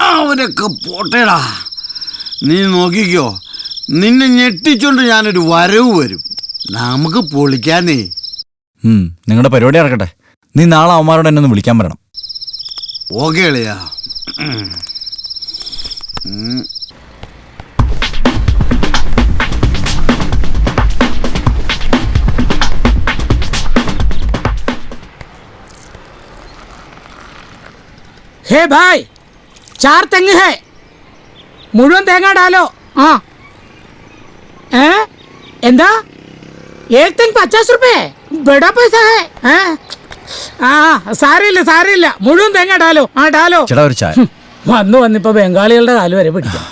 അവരൊക്കെ പോട്ടേടാ. നീ നോക്കിക്കോ, നിന്നെ ഞെട്ടിച്ചോണ്ട് ഞാനൊരു വരവ് വരും. നമുക്ക് പൊളിക്കാനേ. നിങ്ങളുടെ പരിപാടി നടക്കട്ടെ. നീ നാളെ അവന്മാരോട് എന്നെ ഒന്ന് വിളിക്കാൻ പറയണം. ഓക്കെ അളിയാ. हे भाई, 4 തെങ്ങ് है, മുഴുവൻ തേങ്ങ डालो. ആ എന്താ? 1 തെങ്ങ് 50 रुपए, बड़ा पैसा है. സാരമില്ല, മുഴുവൻ തേങ്ങ डालो. ആ डालो. ചേട്ടാ, ഒരു ചായ. വന്നിപ്പോ ബംഗാളികളുടെ കാല് വരെ പിടിക്കാം.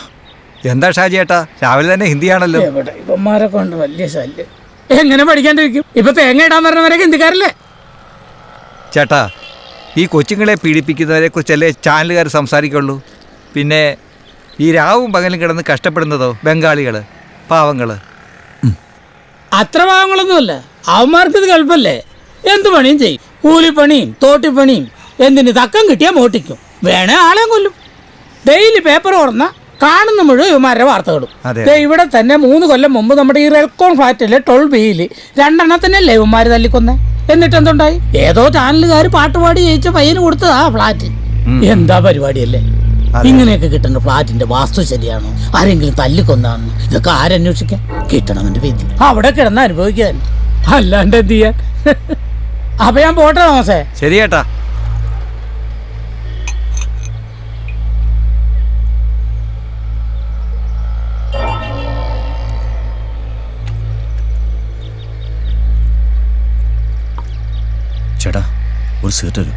എന്താ ഷാജി ഏട്ടാ, രാവിലെ തന്നെ ഹിന്ദിയാണല്ലോ. എവിടെ ഇവന്മാരെ കൊണ്ട് വലിയ ശല്യം. എങ്ങനെ പഠിക്കാണ്ടിരിക്കും? ഇപ്പൊ തേങ്ങ ഇടാൻ പറഞ്ഞവരൊക്കെ ഹിന്ദിക്കാരല്ലേ? ചേട്ടാ, ഈ കൊച്ചുങ്ങളെ പീഡിപ്പിക്കുന്നവരെ കുറിച്ചല്ലേ ചാനലുകാർ സംസാരിക്കുള്ളൂ. പിന്നെ ഈ രാവും പകലും കിടന്ന് കഷ്ടപ്പെടുന്നതോ ബംഗാളികൾ, പാവങ്ങൾ. അത്ര പാവങ്ങളൊന്നുമല്ല, അവന്മാർക്ക് ഇത് കുഴപ്പമല്ലേ? എന്ത് പണിയും ചെയ്യും, കൂലിപ്പണിയും തോട്ടിപ്പണിയും. എന്തിന് തക്കം കിട്ടിയാൽ മോട്ടിക്കും, വേണേ ആളെ കൊല്ലും. ഡെയിലി പേപ്പർ തുറന്ന കാണുന്ന മുഴുവൻ ഇവന്മാരുടെ വാർത്തകളും. ഇവിടെ തന്നെ 3 കൊല്ലം മുമ്പ് നമ്മുടെ ഈ റെൽക്കോൺ ഫ്ലാറ്റിലെ 12Bയിൽ 2 എണ്ണത്തിനല്ലേ ഇവന്മാർ തല്ലിക്കൊന്നേ. എന്നിട്ട് എന്തുണ്ടായി? ഏതോ ചാനലുകാർ പാട്ടുപാടി ജയിച്ച പയ്യന് കൊടുത്തതാ ഫ്ലാറ്റ്. എന്താ പരിപാടിയല്ലേ? ഇങ്ങനെയൊക്കെ കിട്ടുന്ന ഫ്ലാറ്റിന്റെ വാസ്തു ശരിയാണോ? ആരെങ്കിലും തല്ലിക്കൊന്നാണോ? ഇതൊക്കെ ആരന്വേഷിക്കാൻ? കിട്ടണമെന്റെ വിധി അവിടെ കിടന്ന് അനുഭവിക്കാൻ, അല്ലാണ്ട് എന്ത് ചെയ്യാൻ? അപ്പൊ ഞാൻ പോട്ടെ തോമസേ. ശരി ചേട്ടാ. ചേട്ടാ, ഒരു സീറ്റ് തരൂ.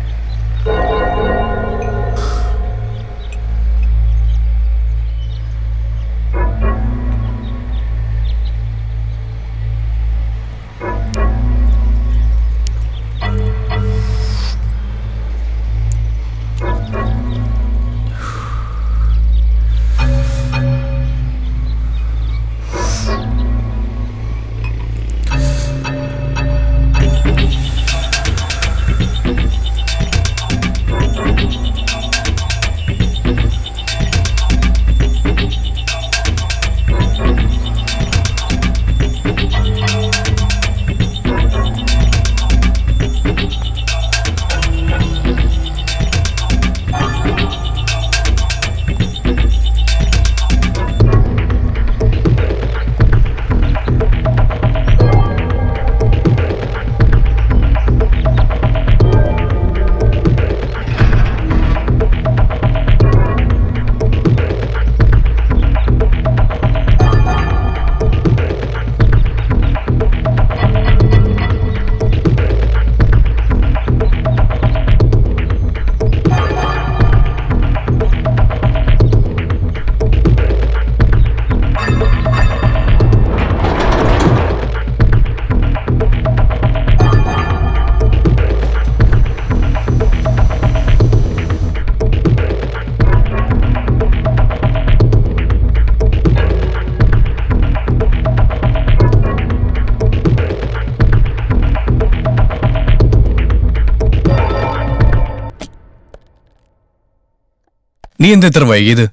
നീ എന്താ ഇത്ര വൈകിയത്?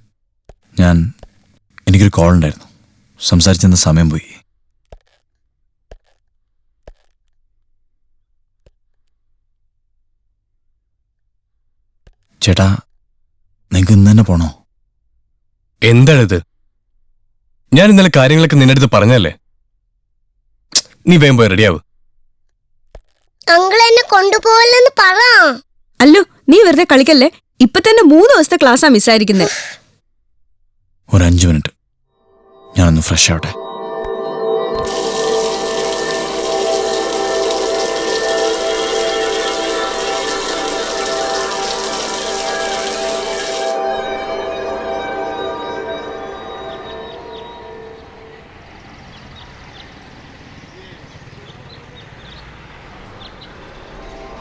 എനിക്കൊരു കോൾ ഉണ്ടായിരുന്നു, സംസാരിച്ചെന്ന സമയം പോയി. ചേട്ടാ, നിങ്ങൾക്ക് ഇന്ന് തന്നെ പോണോ? എന്താണിത്? ഞാൻ ഇന്നലെ കാര്യങ്ങളൊക്കെ നിന്റെ അടുത്ത് പറഞ്ഞല്ലേ. നീ വേഗം പോയി റെഡിയാവ്. അങ്കിൾ എന്നെ കൊണ്ടുപോകല്ലെന്ന് പറ. അല്ലോ, നീ വെറുതെ കളിക്കല്ലേ. ഇപ്പൊ തന്നെ 3 ദിവസത്തെ ക്ലാസ്സാ മിസ്സായിരിക്കുന്നത്. ഒരു 5 മിനിറ്റ്, ഞാനൊന്ന് ഫ്രഷ് ആവട്ടെ.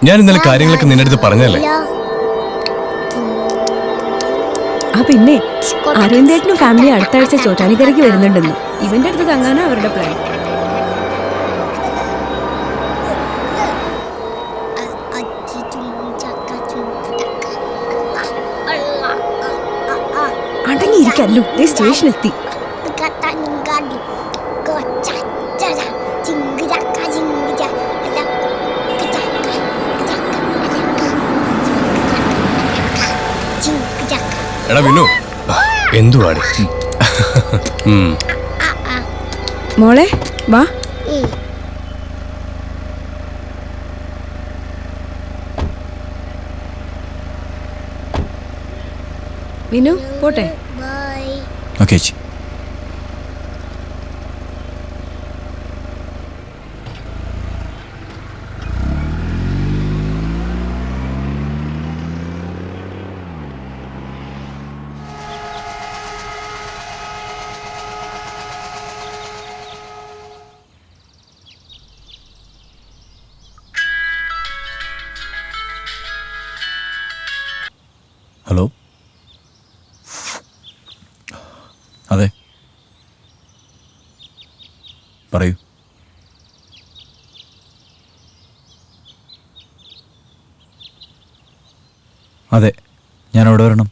ഞാൻ ഇന്നലെ കാര്യങ്ങളൊക്കെ നിന്റെ അടുത്ത് പറഞ്ഞല്ലേ. ആ പിന്നെ അരവിന്ദേട്ടനും ഫാമിലി അടുത്ത ആഴ്ച ചോറ്റാനിക്കരയ്ക്ക് വരുന്നുണ്ടെന്ന്. ഇവന്റെ അടുത്ത് തങ്ങാനാ അവരുടെ പ്ലാൻ. അടങ്ങിയിരിക്കല്ലോ, സ്റ്റേഷൻ എത്തി. എടാ വിനു, എന്തുവാടി? മോളെ വാ. വിനു പോട്ടെ. ഓക്കെ ചേച്ചി. ഹലോ, അതെ പറയൂ. അതെ, ഞാനവിടെ വരണം.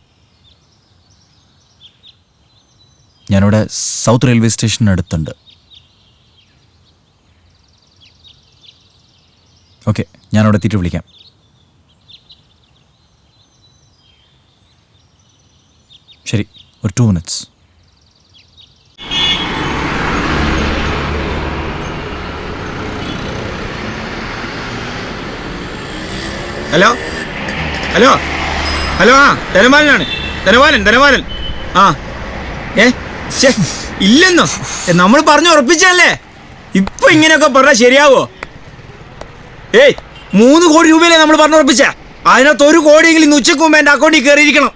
ഞാനിവിടെ സൗത്ത് റെയിൽവേ സ്റ്റേഷന് അടുത്തുണ്ട്. ഓക്കെ, ഞാനവിടെ എത്തിയിട്ട് വിളിക്കാം. ശരി, ഒരു 2 മിനിറ്റ്സ്. ഹലോ ഹലോ ഹലോ, ആ ധനപാലനാണ്. ധനപാലൻ. ആ ഇല്ലെന്നോ? നമ്മൾ പറഞ്ഞു ഉറപ്പിച്ചല്ലേ. ഇപ്പൊ ഇങ്ങനെയൊക്കെ പറഞ്ഞാൽ ശരിയാവോ? 3 കോടി രൂപയല്ലേ നമ്മൾ പറഞ്ഞു ഉറപ്പിച്ച. അതിനകത്ത് 1 കോടിയെങ്കിലും ഇന്ന് ഉച്ചക്ക് മുമ്പ് എൻ്റെ അക്കൗണ്ടിൽ കയറിയിരിക്കണം.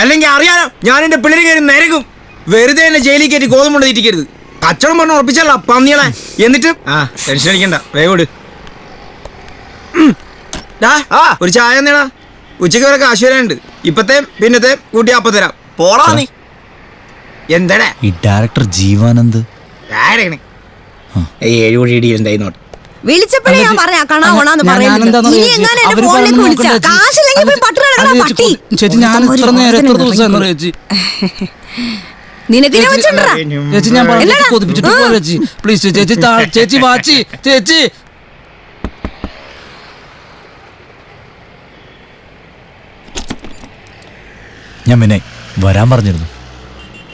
അല്ലെങ്കിൽ അറിയാലോ, ഞാൻ എൻ്റെ പിള്ളേർ കയറി നിരക്കും. വെറുതെ എന്നെ ജയിലിൽ കയറ്റി ഗോതമ്പ് തീറ്റിക്കരുത്. കച്ചവടം പറഞ്ഞ് ഉറപ്പിച്ചല്ല പന്നികളെ. എന്നിട്ട് ടെൻഷൻ അടിക്കണ്ട, വേഗം. ഒരു ചായ നേടാ. ഉച്ചയ്ക്ക് വരെ കാശ് വരാനുണ്ട്. ഇപ്പത്തെ പിന്നത്തെ കൂട്ടി 40 തരാം. പോടാ നീ. എന്താടാ ഈ ഡയറക്ടർ ജീവാനന്ദ് 7 കോടി ഇടി എന്തായി നോട്ട്. വിളിച്ചപ്പോഴേ ഞാൻ പറയാ കാണാവോണാന്ന് പറയുന്നത്. ഇനി എങ്ങനെ എന്റെ ഫോണിലേക്ക് വിളിച്ചാ കാശില്ലെങ്കിൽ പോയി പട്ടിണി കിടക്കണ പട്ടി. ചേച്ചി, ഞാൻ ഇത്ര നേരം എത്ര ദിവസം ചേച്ചി നിനക്ക് ചേച്ചി ഞാൻ കൊതിപ്പിച്ചിട്ട് പോ ചേച്ചി. പ്ലീസ് ചേച്ചി, ചേച്ചി വാച്ചി ചേച്ചി. ഞാൻ പിന്നെ വരാൻ പറഞ്ഞിരുന്നു.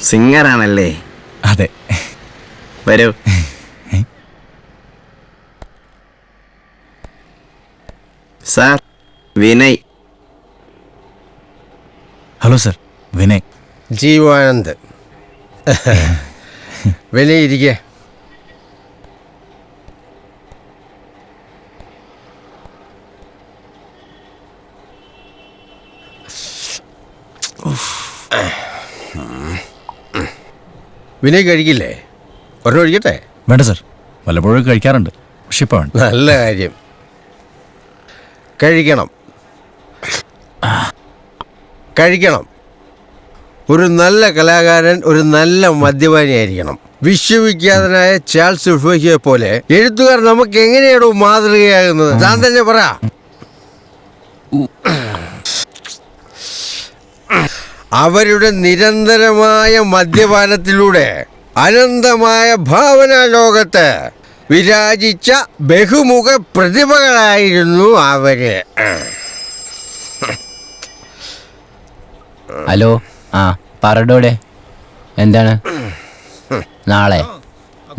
സിംഗറാണല്ലേ? അതെ, വരൂ. Sir, Vinay. Hello sir, Vinay. Jeevanand. Vinay ഇരിക്കേ. വിനയ് കഴിക്കില്ലേ? ഒരെണ്ണം ഒഴിക്കട്ടെ? വേണ്ട സർ, വല്ലപ്പോഴും കഴിക്കാറുണ്ട്, പക്ഷെ ഇപ്പോൾ വേണ്ട. നല്ല കാര്യം, കഴിക്കണം. ഒരു നല്ല കലാകാരൻ ഒരു നല്ല മദ്യപാനിയായിരിക്കണം. വിശ്വവിഖ്യാതനായ ചാൾസ് ഉൾഫോയെ പോലെ എഴുത്തുകാർ നമുക്ക് എങ്ങനെയാണോ മാതൃകയാകുന്നത്? താൻ തന്നെ പറ. അവരുടെ നിരന്തരമായ മദ്യപാനത്തിലൂടെ അനന്തമായ ഭാവനാ ലോകത്ത് വിരാജിച്ച ബഹുമുഖ പ്രതിഭകളായിരുന്നു അവര്. ഹലോ, ആ പറടോടെ എന്താണ്?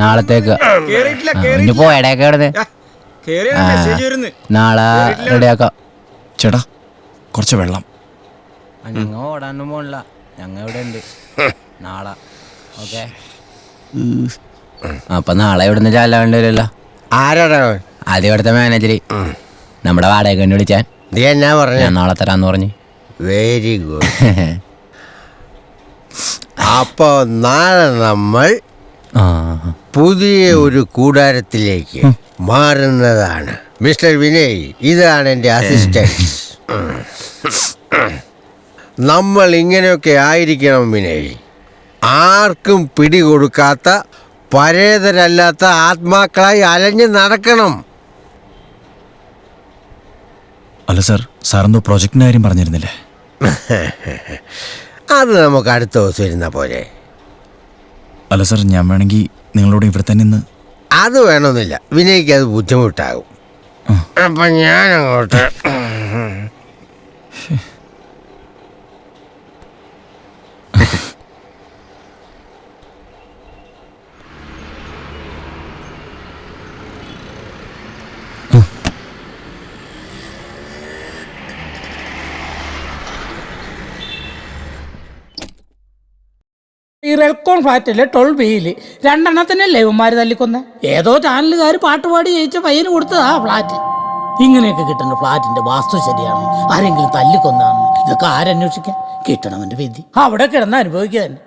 നാളത്തേക്ക് പോയടേക്ക് കിടന്ന് നാളെ റെഡിയാക്കാം. ചേട്ടാ കുറച്ച് വെള്ളം. ഞങ്ങൾ ഓടാനൊന്നും പോണില്ല, ഞങ്ങൾ ഇവിടെ ഉണ്ട്. നാളെ ഓക്കെ. അപ്പൊ നാളെ ഇവിടുന്ന് ചാലാവേണ്ടി വരുമല്ലോ. ആരാടാ? ആദ്യം ഇവിടുത്തെ മാനേജര് നമ്മുടെ വാടക കണ്ടു വിളിച്ചാൻ. നീ എന്നാ പറഞ്ഞു? ഞാൻ നാളെ തരാന്ന് പറഞ്ഞു. Very good. അപ്പൊ നാളെ നമ്മൾ പുതിയ ഒരു കൂടാരത്തിലേക്ക് മാറുന്നതാണ്. മിസ്റ്റർ വിനയ്, ഇതാണ് എൻ്റെ അസിസ്റ്റന്റ്. നമ്മൾ ഇങ്ങനെയൊക്കെ ആയിരിക്കണം വിനയ്. ആർക്കും പിടികൊടുക്കാത്ത പരേതരല്ലാത്ത ആത്മാക്കളായി അലഞ്ഞു നടക്കണം. അല്ല സാർ, സാറെന്തോ പ്രൊജക്ടിന്റെ കാര്യം പറഞ്ഞിരുന്നില്ലേ? അത് നമുക്ക് അടുത്ത ദിവസം ഇരുന്ന പോലെ. അല്ല സാർ, ഞാൻ വേണമെങ്കിൽ നിങ്ങളോട് ഇവിടെ തന്നെ നിന്ന്. അത് വേണമെന്നില്ല, വിനയ്ക്ക് അത് ബുദ്ധിമുട്ടാകും. അപ്പൊ ഞാൻ അങ്ങോട്ട്. ഈ റെൽക്കോൺ ഫ്ലാറ്റിലെ 12B രണ്ടെണ്ണത്തിനല്ലേ ഇവന്മാര് തല്ലിക്കൊന്നെ. ഏതോ ചാനലുകാർ പാട്ടുപാടി ജയിച്ച പയ്യന് കൊടുത്തതാ ഫ്ലാറ്റ്. ഇങ്ങനെയൊക്കെ കിട്ടുന്ന ഫ്ലാറ്റിന്റെ വാസ്തു ശരിയാണ്, ആരെങ്കിലും തല്ലിക്കൊന്നാണെന്ന് ഇതൊക്കെ ആരന്വേഷിക്കാൻ? കിട്ടണവന്റെ വിധി അവിടെ കിടന്ന് അനുഭവിക്കുക തന്നെ.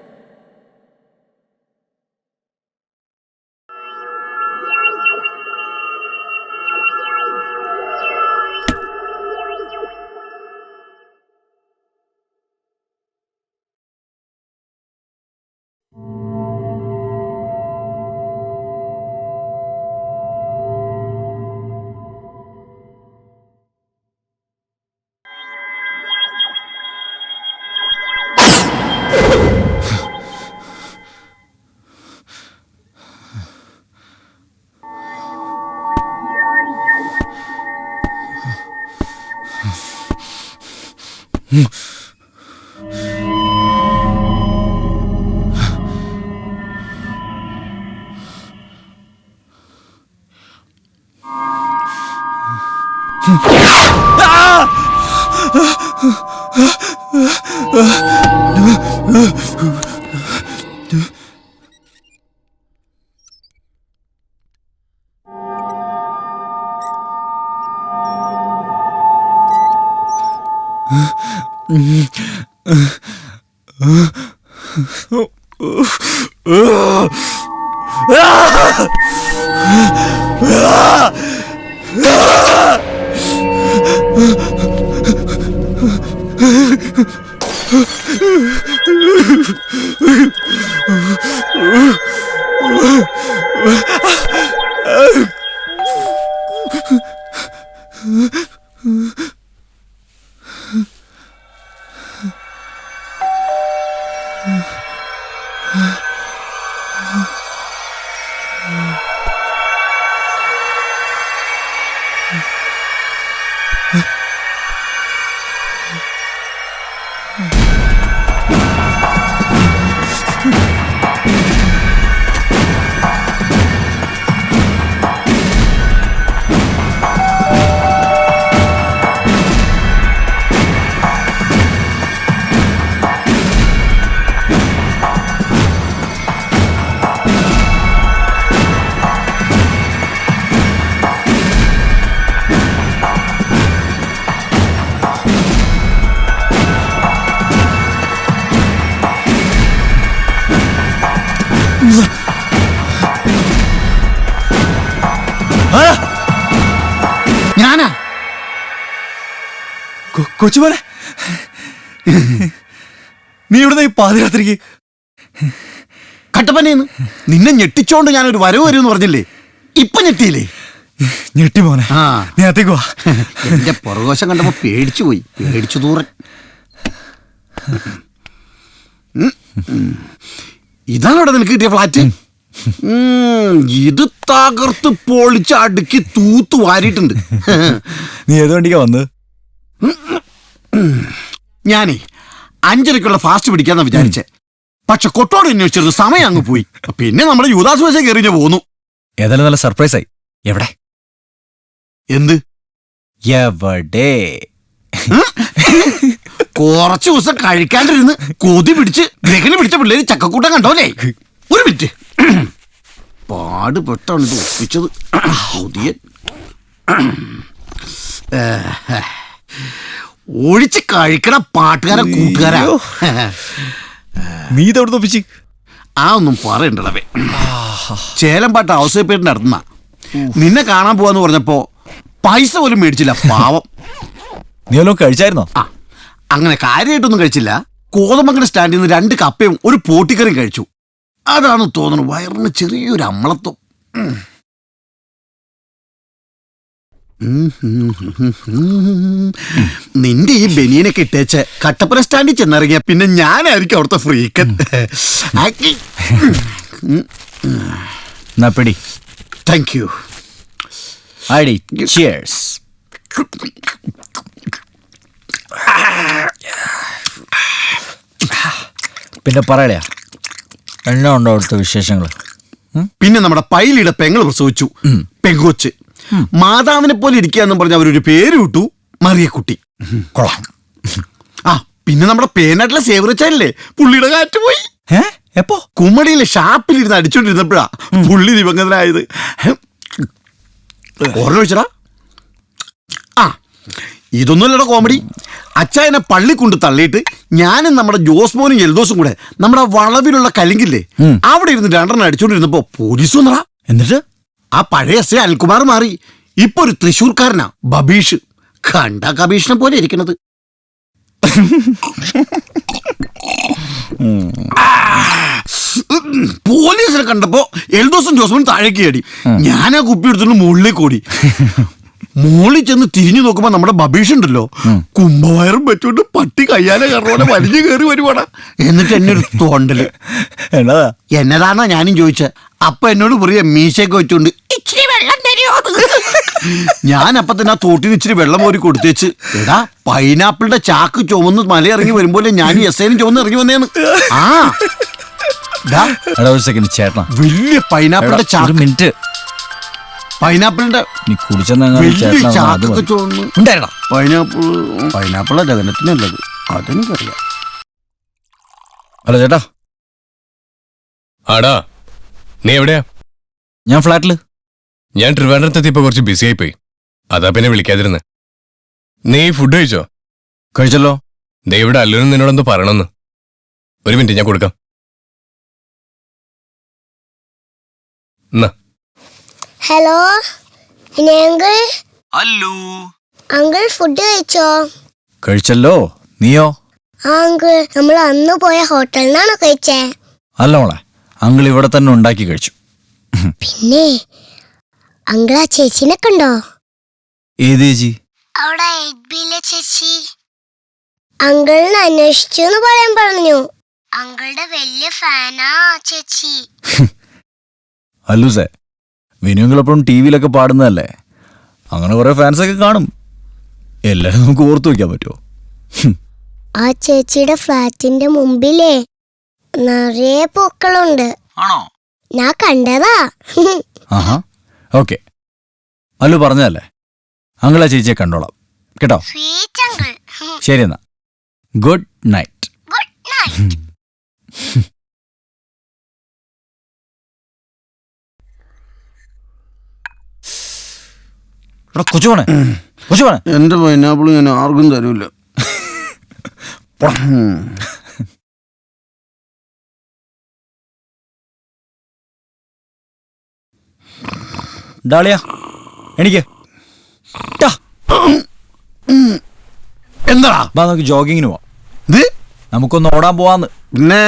ഞാനാ കൊച്ചുമോനെ, നീ ഇവിടുന്ന് ഈ പാതിരാത്രിക്ക്? കട്ടപ്പനയെന്ന് നിന്നെ ഞെട്ടിച്ചോണ്ട് ഞാനൊരു വരവ് വരുമെന്ന് പറഞ്ഞില്ലേ, ഇപ്പൊ ഞെട്ടിയില്ലേ? ഞെട്ടി മോനെ, നീ അകത്തേക്ക് വാ. എന്റെ പുറകോശം കണ്ടപ്പോ പേടിച്ചു പോയി, പേടിച്ചു തൂറൻ. ഇതാണ് ഇവിടെ നിനക്ക് കിട്ടിയ ഫ്ലാറ്റ്. ഇത് തകർത്ത് പൊളിച്ച് അടുക്കി തൂത്ത് വാരിയിട്ടുണ്ട്. നീ ഏത് വണ്ടിക്കാ വന്നത്? ഞാനേ 5:30 ഫാസ്റ്റ് പിടിക്കാന്നാ വിചാരിച്ചേ. പക്ഷെ കൊട്ടോട് അന്വേഷിച്ചിരുന്നു, സമയം അങ്ങ് പോയി. പിന്നെ നമ്മള് യൂദാസ് ബസ് കയറിഞ്ഞ് പോന്നു. ഏതായാലും നല്ല സർപ്രൈസ് ആയി. എവിടെ? എന്ത് എവിടെ? കുറച്ചു ദിവസം കഴിക്കാണ്ടിരുന്ന് കൊതി പിടിച്ച് ഗ്രഹണി പിടിച്ച പിള്ളേര് ചക്കക്കൂട്ടം കണ്ടോലേ. ഒരു മിനിറ്റ്, പാടുപെട്ടാണ് ഇത് ഒപ്പിച്ചത്. ഒഴിച്ച് കഴിക്കണ പാട്ടുകാരാ കൂട്ടുകാരാ. നീ ഇതെവിടെ ഒപ്പിച്ച്? ആ ഒന്നും പറയണ്ടേ. ചേലമ്പാട്ട് അവസരപ്പേട്ടിന്റെ അടുത്തുനിന്നാ. നിന്നെ കാണാൻ പോവാന്ന് പറഞ്ഞപ്പോ പൈസ പോലും മേടിച്ചില്ല, പാവം. നീ വല്ലതും കഴിച്ചായിരുന്നോ? ആ, അങ്ങനെ കാര്യമായിട്ടൊന്നും കഴിച്ചില്ല. കോതമംഗലം സ്റ്റാൻഡിൽ നിന്ന് 2 കപ്പയും ഒരു പോട്ടിക്കറിയും കഴിച്ചു. അതാണ് തോന്നുന്നു വയറിന് ചെറിയൊരു അമ്മളത്വം. നിന്റെ ഈ ബനിയനൊക്കെ ഇട്ടേച്ച് കട്ടപ്പന സ്റ്റാൻഡിൽ ചെന്നിറങ്ങിയ പിന്നെ ഞാനായിരിക്കും അവിടുത്തെ ഫ്രീക്കൻ. പിടി. Thank you. ID cheers. പിന്നെ പറയലയാ എന്നാ ഉണ്ടോ അവിടുത്തെ വിശേഷങ്ങൾ? പിന്നെ നമ്മുടെ പൈലിയുടെ പെങ്ങൾ പ്രസവിച്ചു, പെങ്കൊച്ച്. മാതാവിനെ പോലെ ഇരിക്കാന്നും പറഞ്ഞ അവരൊരു പേര് വിട്ടു, മറിയക്കുട്ടി. കൊള്ളാം. ആ പിന്നെ നമ്മുടെ പേനാട്ടിലെ സേവറച്ചാലല്ലേ, പുള്ളിയുടെ കാറ്റ് പോയി. എപ്പോ? കുമ്മടിയിലെ ഷാപ്പിലിരുന്ന് അടിച്ചോണ്ടിരുന്നപ്പോഴാ പുള്ളി ദിവംഗതനായത്. ഓർമ്മ വെച്ചടാ. ആ ഇതൊന്നുമല്ലടോ കോമഡി. അച്ചായനെ പള്ളി കൊണ്ട് തള്ളിയിട്ട് ഞാനും നമ്മുടെ ജോസ്മോനും എൽദോസും കൂടെ നമ്മുടെ വളവിലുള്ള കലിങ്കില്ലേ അവിടെ ഇരുന്ന് 2 അടിച്ചോണ്ടിരുന്നപ്പോ പോലീസ് വന്നടാ. എന്നിട്ട് ആ പഴയ എസ് അനിൽകുമാർ മാറി, ഇപ്പൊ ഒരു തൃശ്ശൂർക്കാരനാ, ബബീഷ്. കണ്ട കബീഷിനെ പോലെ ഇരിക്കണത്. പോലീസിനെ കണ്ടപ്പോ എൽദോസും ജോസ്മോനും താഴേക്ക് ചാടി. ഞാനാ കുപ്പി എടുത്തോണ്ട് മുകളിലേക്ക് ഓടി. മോളിൽ ചെന്ന് തിരിഞ്ഞു നോക്കുമ്പോ നമ്മുടെ ബബീഷ് ഉണ്ടല്ലോ, കുംഭവയറും വെച്ചോണ്ട് പട്ടി കയ്യാലെ കറോടെ വലിഞ്ഞു കയറി വരുവാടാ. എന്നിട്ട് എന്നെ ഒരു തോണ്ടല്. എന്നതാന്നാ ഞാനും ചോദിച്ച. അപ്പൊ എന്നോട് പറയാ മീശയൊക്കെ വെച്ചോണ്ട് ഇച്ചിരി വെള്ളം തരുമോ. ഞാൻ അപ്പൊ തന്നെ ആ തോട്ടിന് ഇച്ചിരി വെള്ളം കോരി കൊടുത്തേച്ച്, എടാ പൈനാപ്പിളിന്റെ ചാക്ക് ചുമന്ന് മലയിറങ്ങി വരുമ്പോലെ ഞാൻ എസ്ഐനും ചുമന്ന് ഇറങ്ങി വന്നേന്ന്. ആ ചേട്ടനാ വലിയ പൈനാപ്പിളിന്റെ ചാക്ക്. മിനിറ്റ്. പൈനാപ്പിളിന്റെ വലിയ ചാക്കൊക്കെ ചുമന്ന്. പൈനാപ്പിളാ ജഗനത്തിനല്ലത്, അതെനിക്കറിയാം. ഹലോ ചേട്ടാ. ആടാ നീ എവിടെയാ? ഞാൻ ഫ്ലാറ്റില്. ഞാൻ ട്രിവാൻഡ്രത്തെത്തിയപ്പോ കുറച്ച് ബിസി ആയിപ്പോയി, അതാ പിന്നെ വിളിക്കാതിരുന്ന്. നീ ഫുഡ് കഴിച്ചോ? കഴിച്ചല്ലോ. ദേ ഇവിടെ അല്ലുനും നിന്നോടൊന്ന് പറയണമെന്ന്. ഒരു മിനിറ്റ് ഞാൻ കൊടുക്കാം. Hello uncle. Hello uncle food കഴിച്ചോ? കഴിച്ചല്ലോ. നീയോ? ആ അങ്കിൾ, നമ്മൾ അന്ന് പോയ ഹോട്ടലിൽ നിന്നാണോ കഴിച്ചേ? അല്ല മോളെ, അങ്കിൾ ഇവിടെ തന്നെ ഉണ്ടാക്കി കഴിച്ചു. പിന്നെ അങ്കിൾ ആ ചേച്ചിനെ കണ്ടോ? ഏത് ചേച്ചി? അവിടെ 8Bയിലെ ചേച്ചി. അങ്കിളിനെ അന്വേഷിച്ചു എന്ന് പറയാൻ പറഞ്ഞു. അങ്കിളുടെ വലിയ ഫാനാ ചേച്ചി. അല്ലൂസേ, വിനുങ്ങളെപ്പോഴും ടി വിയിലൊക്കെ പാടുന്നതല്ലേ, അങ്ങനെ കുറെ ഫാൻസൊക്കെ കാണും. എല്ലാരും നമുക്ക് ഓർത്തു വെക്കാൻ പറ്റുമോ? ആ ചേച്ചിയുടെ ഫ്ലാറ്റിന്റെ മുമ്പിലേ നിറയെ പൂക്കളുണ്ട്. ആണോ? ഞാൻ കണ്ടതാ. ആഹാ, ഓക്കെ. അല്ലു പറഞ്ഞതല്ലേ, അങ്കിളാ ചേച്ചിയെ കണ്ടോളാം കേട്ടോ. ശരി എന്നാ, ഗുഡ് നൈറ്റ്. കൊച്ചുപോണേ, കൊച്ചുപോണേ. എന്റെ പൈനാപ്പിൾ ഞാൻ ആർക്കും തരൂല. ഡാളിയ എനിക്ക് എന്താ നമുക്ക് ജോഗിങ്ങിന് പോവാം. നമുക്കൊന്ന് ഓടാൻ പോവാന്ന്. പിന്നെ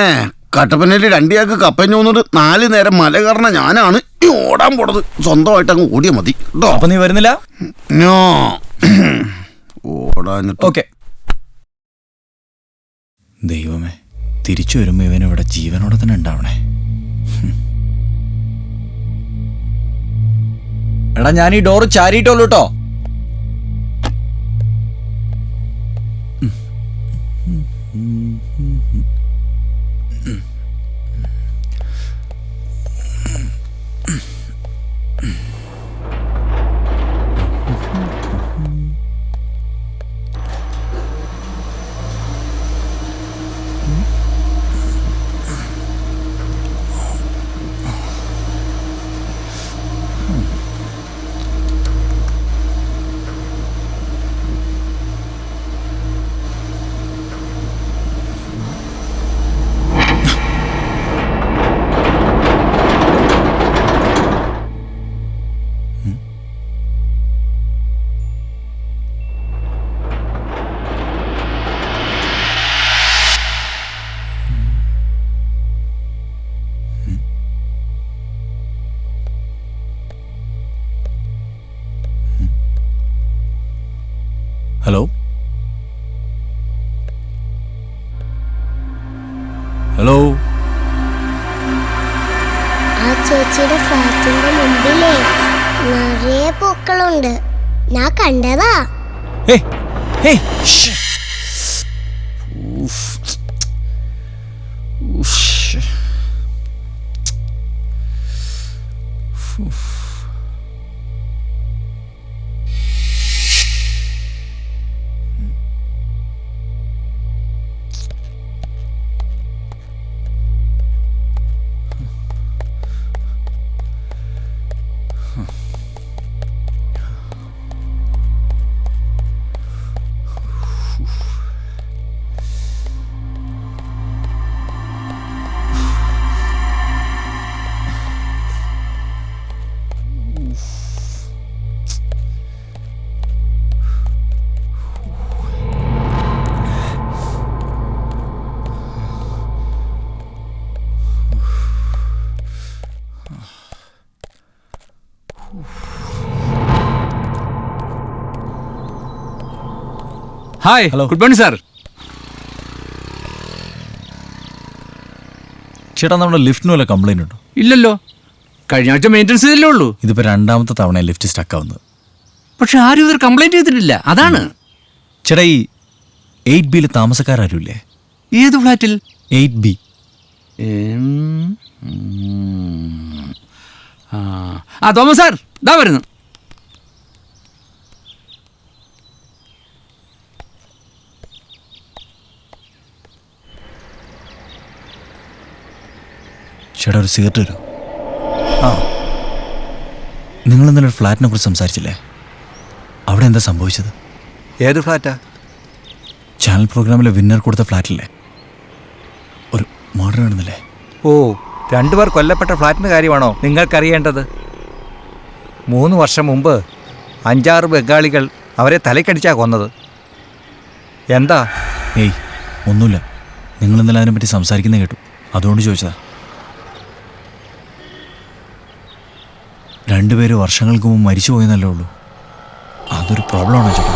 കട്ടപ്പനയിൽ 2 ചാക്ക് കപ്പഞ്ഞു വന്നിട്ട് 4 നേരം മല കയറണ ഞാനാണ് ഈ ഓടാൻ പോണത്. സ്വന്തമായിട്ട് അങ്ങ് ഓടിയാ മതി കേട്ടോ. അപ്പൊ നീ വരുന്നില്ല? ഓടാൻ ഓക്കെ. ദൈവമേ, തിരിച്ചു വരുമ്പോ ഇവനിവിടെ ജീവനോടെ തന്നെ ഉണ്ടാവണേ. എടാ ഞാൻ ഈ ഡോറ് ചാരിയിട്ടുള്ളൂ കേട്ടോ. Hello hello. ആ ചേച്ചിയുടെ ഫ്ലാറ്റിന്റെ മുമ്പിലേ നിറയെ പൂക്കളുണ്ട്. ഞാൻ കണ്ടതാ. Hi, good morning sir. ചേട്ടാ നമ്മുടെ ലിഫ്റ്റിന് വല്ല കംപ്ലൈന്റ് ഉണ്ടോ? ഇല്ലല്ലോ, കഴിഞ്ഞ ആഴ്ച മെയിൻ്റെനൻസ് ചെയ്തല്ലേ ഉള്ളൂ. ഇതിപ്പോ രണ്ടാമത്തെ തവണ ലിഫ്റ്റ് സ്റ്റക്ക് ആവുന്നത്. പക്ഷെ ആരും ഇതൊരു കംപ്ലൈന്റ് ചെയ്തിട്ടില്ല, അതാണ്. ചേട്ടാ ഈ 8B താമസക്കാരും ഇല്ലേ? ഏത് ഫ്ലാറ്റിൽ? 8B. ആ തോമസ് സാർ ഇതാ വരുന്നു. ചേട്ടാ ഒരു സിഗരറ്റ് വരൂ. ആ, നിങ്ങൾ ഇന്നലെ ഒരു ഫ്ലാറ്റിനെ കുറിച്ച് സംസാരിച്ചില്ലേ? അവിടെ എന്താ സംഭവിച്ചത്? ഏത് ഫ്ലാറ്റാ? ചാനൽ പ്രോഗ്രാമിലെ വിന്നർ കൊടുത്ത ഫ്ലാറ്റില്ലേ, ഒരു മർഡർ നടന്നില്ലേ? ഓ, 2 പേർ കൊല്ലപ്പെട്ട ഫ്ലാറ്റിൻ്റെ കാര്യമാണോ നിങ്ങൾക്കറിയേണ്ടത്? 3 വർഷം മുമ്പ് 5-6 ബംഗാളികൾ അവരെ തലക്കടിച്ചാ കൊന്നത്. എന്താ? ഏയ് ഒന്നുമില്ല, നിങ്ങൾ ഇന്നലെ അതിനെപ്പറ്റി സംസാരിക്കുന്നത് കേട്ടു, അതുകൊണ്ട് ചോദിച്ചതാ. 2 പേര് വർഷങ്ങൾക്ക് മുമ്പ് മരിച്ചു പോയെന്നല്ലേ ഉള്ളൂ. അതൊരു പ്രോബ്ലമാണോ ചേട്ടാ?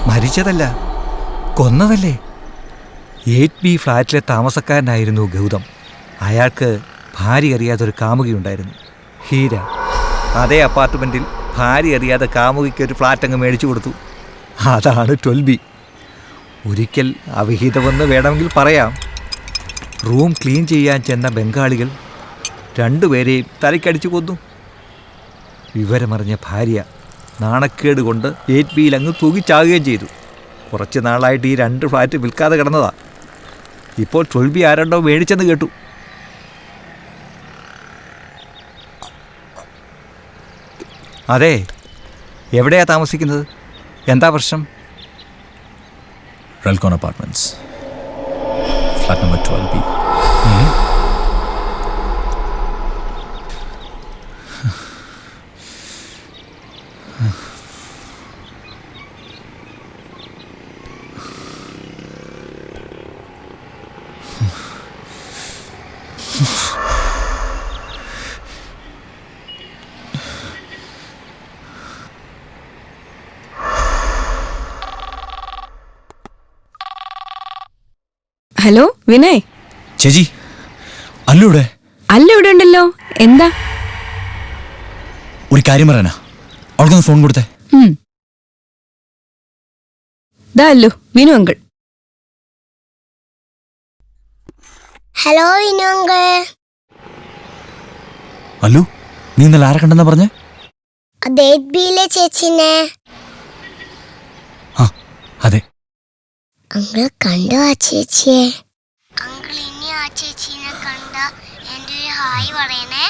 മരിച്ചതല്ല, കൊന്നതല്ലേ. 8B ഫ്ലാറ്റിലെ താമസക്കാരനായിരുന്നു ഗൗതം. അയാൾക്ക് ഭാര്യ അറിയാതൊരു കാമുകിയുണ്ടായിരുന്നു, ഹീര. അതേ അപ്പാർട്ട്മെൻറ്റിൽ ഭാര്യ അറിയാതെ കാമുകിക്ക് ഒരു ഫ്ലാറ്റ് അങ്ങ് മേടിച്ചു കൊടുത്തു. അതാണ് 12B. ഒരിക്കൽ അവിഹിതമെന്ന് വേണമെങ്കിൽ പറയാം. റൂം ക്ലീൻ ചെയ്യാൻ ചെന്ന ബംഗാളികൾ 2 പേരെയും തലയ്ക്കടിച്ചു കൊന്നു. വിവരമറിഞ്ഞ ഭാര്യ നാണക്കേട് കൊണ്ട് 8Bയിൽ അങ്ങ് തൂങ്ങിച്ചാകുകയും ചെയ്തു. കുറച്ച് നാളായിട്ട് ഈ 2 ഫ്ലാറ്റ് വിൽക്കാതെ കിടന്നതാ. ഇപ്പോൾ 12B ആരണ്ടോ മേടിച്ചെന്ന് കേട്ടു. അതെ, എവിടെയാ താമസിക്കുന്നത്? എന്താ പ്രശ്നം? Relcon apartments, flat number 12B. Hello Vinay. ചേച്ചി അല്ലൂടെ? അല്ല ഇവിടെ ഉണ്ടല്ലോ. എന്താ? ഒരു കാര്യം പറയാനാ. അവൾക്കൊന്ന് ഫോൺ കൊടുത്തേ. ദാ Allu, Vinu uncle. Hello Vinu uncle. Allu, നീ ഇന്നലെ ആരെ കണ്ടെന്നാ പറഞ്ഞേ? അത് 8Bയിലെ ചേച്ചിനെ. അതെ. അങ്കിൾ കണ്ടോ ആ ചേച്ചിയെ? അങ്കിൾ ഇനി ആ ചേച്ചിനെ കണ്ട എൻ്റെ ഒരു ഹായ് പറയണേ.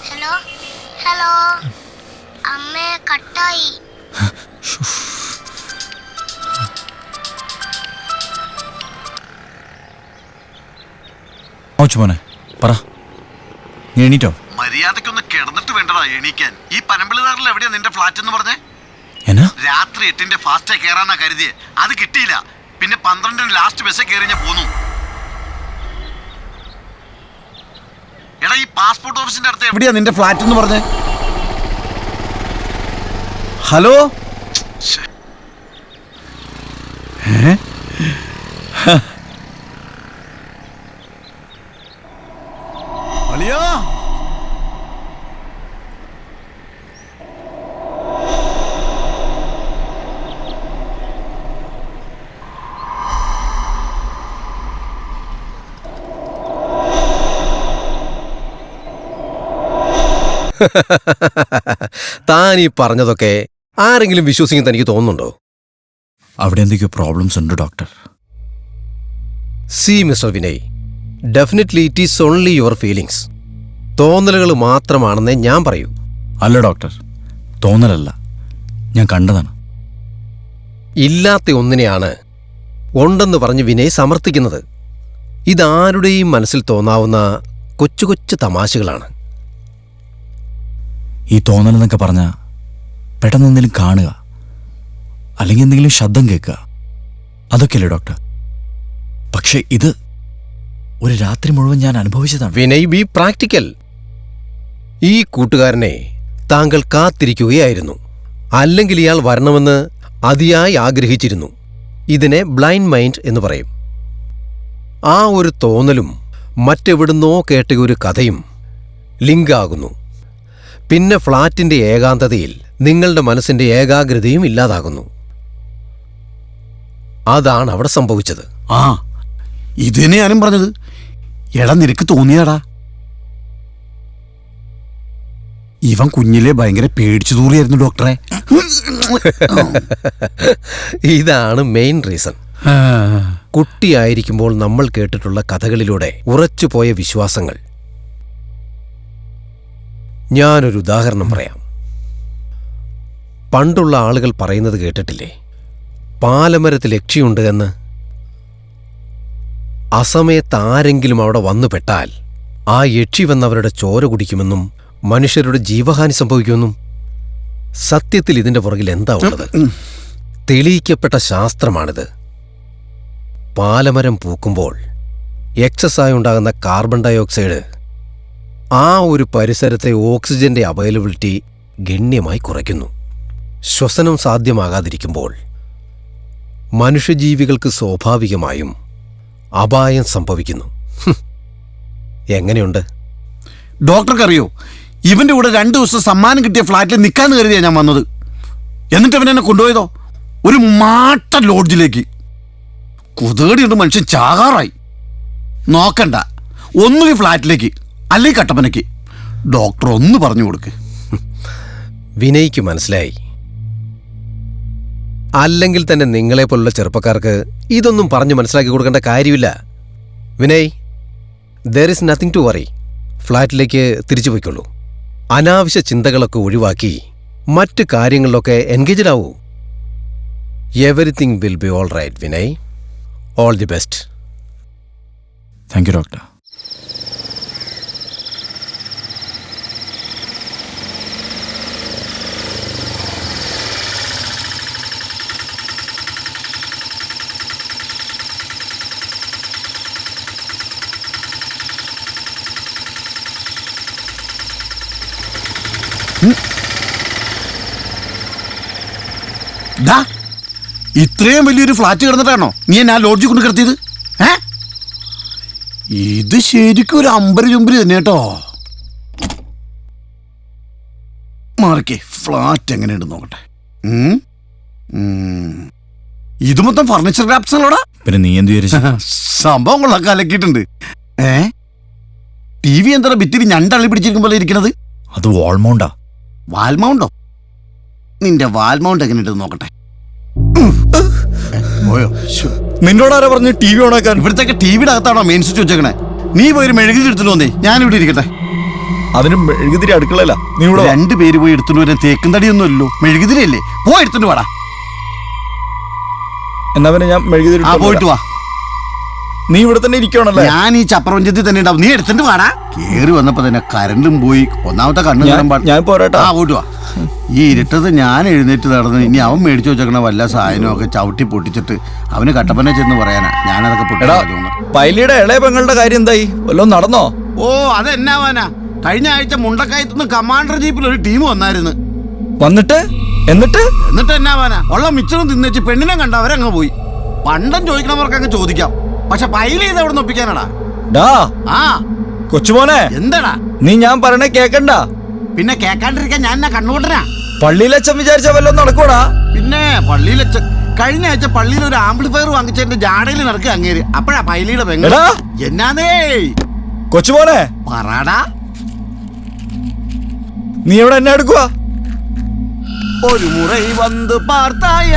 Hello hello. അമ്മ കട്ടായി. മോനെ പറ, നീ എണീറ്റോ? മര്യാദക്കൊന്ന് കിടന്നിട്ട് വേണ്ടടാ എണീക്കാൻ. ഈ പനമ്പിളിനാറിൽ എവിടെയാ നിന്റെ ഫ്ലാറ്റ് എന്ന് പറഞ്ഞേ? എന്നാ? രാത്രി 8 ഫാസ്റ്റേ കയറാന്നാ കരുതിയെ. അത് കിട്ടിയില്ല. പിന്നെ 12 ലാസ്റ്റ് ബസ്സേ കയറി ഞാൻ പോന്നു. എടാ, ഈ പാസ്പോർട്ട് ഓഫീസിന്റെ അടുത്ത് എവിടെയാ നിന്റെ ഫ്ലാറ്റ് എന്ന് പറഞ്ഞേ? ഹലോ. അളിയാ, താൻ ഈ പറഞ്ഞതൊക്കെ ആരെങ്കിലും വിശ്വസിക്കും തനിക്ക് തോന്നുന്നുണ്ടോ? അവിടെ എന്തൊക്കെയോ പ്രോബ്ലംസ് ഉണ്ട് doctor. See mister Vinay, definitely it is only your feelings. തോന്നലുകൾ മാത്രമാണെന്നേ ഞാൻ പറയൂ. അല്ല ഡോക്ടർ, തോന്നലല്ല, ഞാൻ കണ്ടതാണ്. ഇല്ലാത്ത ഒന്നിനെയാണ് ഉണ്ടെന്ന് പറഞ്ഞ് വിനയ് സമർത്ഥിക്കുന്നത്. ഇതാരുടെയും മനസ്സിൽ തോന്നാവുന്ന കൊച്ചു കൊച്ചു തമാശകളാണ്. ഈ തോന്നലെന്നൊക്കെ പറഞ്ഞാൽ പെട്ടെന്ന് എന്തെങ്കിലും കാണുക, അല്ലെങ്കിൽ എന്തെങ്കിലും ശബ്ദം കേൾക്കുക, അതൊക്കെയല്ലേ ഡോക്ടർ? പക്ഷെ ഇത് ഒരു രാത്രി മുഴുവൻ ഞാൻ അനുഭവിച്ചതാണ്. Vinay, B practical. ഈ കൂട്ടുകാരനെ താങ്കൾ കാത്തിരിക്കുകയായിരുന്നു. അല്ലെങ്കിൽ ഇയാൾ വരണമെന്ന് അതിയായി ആഗ്രഹിച്ചിരുന്നു. ഇതിനെ ബ്ലൈൻഡ് മൈൻഡ് എന്ന് പറയും. ആ ഒരു തോന്നലും മറ്റെവിടുന്നോ കേട്ട ഒരു കഥയും ലിങ്കാകുന്നു. പിന്നെ ഫ്ളാറ്റിന്റെ ഏകാന്തതയിൽ നിങ്ങളുടെ മനസ്സിന്റെ ഏകാഗ്രതയും ഇല്ലാതാകുന്നു. അതാണ് അവിടെ സംഭവിച്ചത്. ആ, ഇത് തന്നെ ഞാനും പറഞ്ഞത്. എടാ, നിനക്ക് തോന്നിയാടാ? ഇവൻ കുഞ്ഞിലെ ഭയങ്കര പേടിച്ചു തൂറിയായിരുന്നു ഡോക്ടറെ. ഇതാണ് മെയിൻ റീസൺ. കുട്ടിയായിരിക്കുമ്പോൾ നമ്മൾ കേട്ടിട്ടുള്ള കഥകളിലൂടെ ഉറച്ചുപോയ വിശ്വാസങ്ങൾ. ഞാനൊരു ഉദാഹരണം പറയാം. പണ്ടുള്ള ആളുകൾ പറയുന്നത് കേട്ടിട്ടില്ലേ, പാലമരത്തിൽ യക്ഷിയുണ്ട് എന്ന്. അസമയത്ത് ആരെങ്കിലും അവിടെ വന്നുപെട്ടാൽ ആ യക്ഷി വന്നവരുടെ ചോര കുടിക്കുമെന്നും മനുഷ്യരുടെ ജീവഹാനി സംഭവിക്കുമെന്നും. സത്യത്തിൽ ഇതിന്റെ പുറകിൽ എന്താ ഉള്ളത്? തെളിയിക്കപ്പെട്ട ശാസ്ത്രമാണിത്. പാലമരം പൂക്കുമ്പോൾ എക്സസായി ഉണ്ടാകുന്ന കാർബൺ ഡയോക്സൈഡ് ആ ഒരു പരിസരത്തെ ഓക്സിജന്റെ അവൈലബിലിറ്റി ഗണ്യമായി കുറയ്ക്കുന്നു. ശ്വസനം സാധ്യമാകാതിരിക്കുമ്പോൾ മനുഷ്യജീവികൾക്ക് സ്വാഭാവികമായും അപായം സംഭവിക്കുന്നു. എങ്ങനെയുണ്ട്? ഡോക്ടർക്കറിയോ, ഇവന്റെ കൂടെ 2 ദിവസം സമ്മാനം കിട്ടിയ ഫ്ലാറ്റിൽ നിൽക്കാന്ന് കരുതിയാ ഞാൻ വന്നത്. എന്നിട്ട് അവൻ എന്നെ കൊണ്ടുപോയതോ ഒരു മാട്ട ലോഡ്ജിലേക്ക്. കുതേടിയുണ്ട് മനുഷ്യൻ ചാകാറായി. നോക്കണ്ട, ഒന്നുകിൽ ഫ്ലാറ്റിലേക്ക് അല്ലെങ്കിൽ കട്ടപ്പനയ്ക്ക്. ഡോക്ടർ ഒന്ന് പറഞ്ഞു കൊടുക്ക്. വിനയ്ക്ക് മനസ്സിലായി. അല്ലെങ്കിൽ തന്നെ നിങ്ങളെപ്പോലുള്ള ചെറുപ്പക്കാർക്ക് ഇതൊന്നും പറഞ്ഞു മനസ്സിലാക്കി കൊടുക്കേണ്ട കാര്യമില്ല. Vinay, there is nothing to worry. ഫ്ലാറ്റിലേക്ക് തിരിച്ചു പോയിക്കൊള്ളൂ. അനാവശ്യ ചിന്തകളൊക്കെ ഒഴിവാക്കി മറ്റു കാര്യങ്ങളിലൊക്കെ എൻഗേജ്ഡ് ആവൂ. Everything will be all right Vinay. All the best. Thank you doctor. ഇത്രയും വലിയൊരു ഫ്ലാറ്റ് കിടന്നിട്ടാണോ നീ എന്നെ ആ ലോഡ്ജിൽ കൊണ്ട് കിടത്തിയത്? ഇത് ശരിക്കും ഒരു അമ്പര് ചുമ്പര് തന്നെ കേട്ടോ. മാറിക്കേ, ഫ്ലാറ്റ് എങ്ങനെയുണ്ട് നോക്കട്ടെ. ഇത് മൊത്തം ഫർണിച്ചർ ക്രാഫ്റ്റ്സാണോടാ? പിന്നെ നീ എന്ത് വിചാരിച്ചു? സംഭവം കൊള്ളാൻ കലക്കിയിട്ടുണ്ട്. ടി വി എന്താ ഭിത്തിരി ഞണ്ടള്ളി പിടിച്ചിരിക്കും പോലെ ഇരിക്കണത്? അത് വാൾമൗണ്ടാ. വാൽമൗണ്ടോ? നിന്റെ വാൽമൗണ്ട് എങ്ങനെയുണ്ട് നോക്കട്ടെ. നിന്നോടാരാ പറഞ്ഞു ടി വി ഓണാക്കാൻ? ഇവിടത്തേക്ക് ടി വിയുടെ അകത്താണോ മെയിൻ സ്വിച്ച് വെച്ചേക്കണേ? നീ പോയി മെഴുകുതിരി എടുത്തിട്ട് വന്നേ, ഞാനിവിടെ ഇരിക്കട്ടെ. അതിന് മെഴുകുതിരി അടുക്കളല്ല. നീ ഇവിടെ 2 പേര് പോയി എടുത്തിട്ട് വരാൻ തേക്കും തടിയൊന്നും അല്ലല്ലോ, മെഴുകുതിരി അല്ലേ? പോയി എടുത്തിട്ട് വാടാ. എന്നാ പിന്നെ ഞാൻ മെഴുകുതിരി പോയിട്ട് വാ. നീ ഇവിടെ തന്നെ ഇരിക്കണല്ലേ? ഞാൻ ഈ ചപ്രപഞ്ചത്തിൽ തന്നെ ഉണ്ടാവും. നീ എടുത്തിട്ട് വാടാ. കേറി വന്നപ്പോ തന്നെ കരണ്ടും പോയി. ഒന്നാമത്തെ കണ്ണു ഞാൻ പോരാട്ടാ. പോയിട്ട് വാ. ഈ ഇരുട്ടത് ഞാൻ എഴുന്നേറ്റ് നടന്ന് ഇനി അവൻ മേടിച്ചു വെച്ചേക്കണ വല്ല സാധനവും ഒക്കെ ചവിട്ടി പൊട്ടിച്ചിട്ട് അവന് കട്ടപ്പന ചെന്ന് പറയാനാ ഞാനതൊക്കെ പൊട്ടിടാ. പൈലിയുടെ ഇളയ പെങ്ങളുടെ കാര്യം എന്തായി? വല്ലതും നടന്നോ? ഓ, അതെന്നാവാനാ? കഴിഞ്ഞ ആഴ്ച മുണ്ടക്കയത്തുനിന്ന് കമാൻഡർ ജീപ്പിൽ ഒരു ടീം വന്നായിരുന്നു. എന്നിട്ട് എന്നാവാനാ? ഉള്ള മിച്ചറും തിന്നേച്ച് പെണ്ണിനെ കണ്ട അവരങ്ങ് പോയി. പണ്ടം ചോദിക്കണവർക്ക് അങ്ങ് ചോദിക്കാം, പക്ഷെ പൈലി ഇത് എവിടെ നിന്ന് ഒപ്പിക്കാനാടാ? കൊച്ചുമോനെ, എന്താടാ നീ ഞാൻ പറയണേ കേക്കണ്ട. പിന്നെ കേക്കാണ്ടിരിക്കാൻ ഞാൻ എന്നാ കണ്ണുകൊണ്ടനാ? പള്ളിയിലച്ഛൻ വിചാരിച്ച വല്ലതും നടക്കൂടാ? പിന്നെ പള്ളിയിലച്ഛൻ കഴിഞ്ഞ ആഴ്ച പള്ളിയിൽ ഒരു ആംപ്ലിഫയർ വാങ്ങിച്ചതിന്റെ ജാടയിൽ നടക്കുക അങ്ങേര്. അപ്പഴാ പൈലിയുടെ പെങ്ങൾ. എന്നാന്നേ കൊച്ചുമോനെ പറടാ, നീ ഇവിടെ എന്നെ എടുക്കുക? ഒരു മുறை വന്ന് പാർത്തായ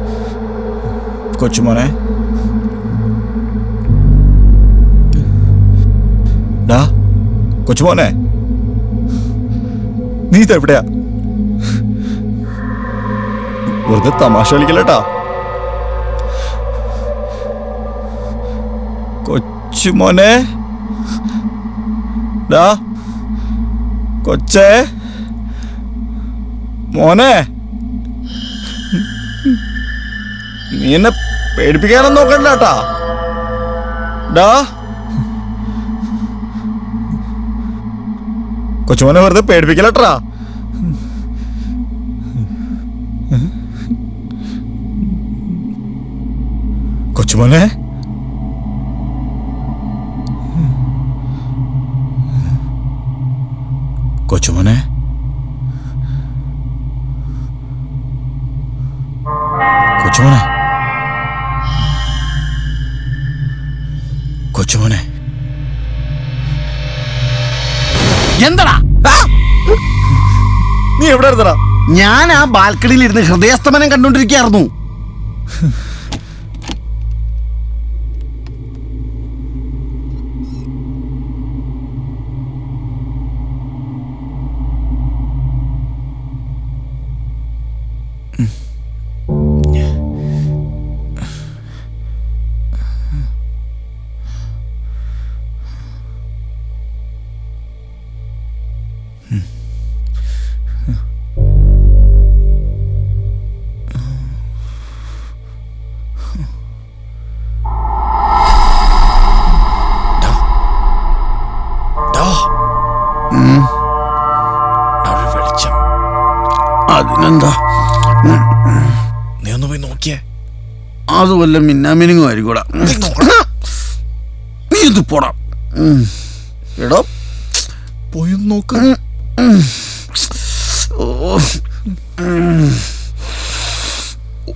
കൊച്ചുമോനെ, കൊച്ചുമോനെ, കൊച്ചുമോനെ, നീ ഇതെവിടെയാ? വെറുതെ തമാശ കളിക്കല്ലേട്ടാ. കൊച്ചുമോനെ, കൊച്ചേ, മോനെ, നീ എന്നെ പേടിപ്പിക്കാനൊന്നും നോക്കണ്ടാട്ടാ. കൊച്ചുമോനെ വെറുതെ പേടിപ്പിക്കലട്ടാ. കൊച്ചുമോനെ, കൊച്ചുമോനെ, കൊച്ചുമോനെ, കൊച്ചുമോനെ, എന്താടാ നീ എവിടെ ഇരുന്നടാ? ഞാൻ ആ ബാൽക്കണിയിൽ ഇരുന്ന് ഹൃദയസ്തമനം കണ്ടോണ്ടിരിക്കുകയായിരുന്നു. അതിനെന്താ, നീ ഒന്ന് പോയി നോക്കിയേ. അത് വല്ല മിന്നാമിനിങ്ങും ആയിരിക്കൂടാ. നീ ഇത് പോടാ. എടോ പോയി നോക്ക്.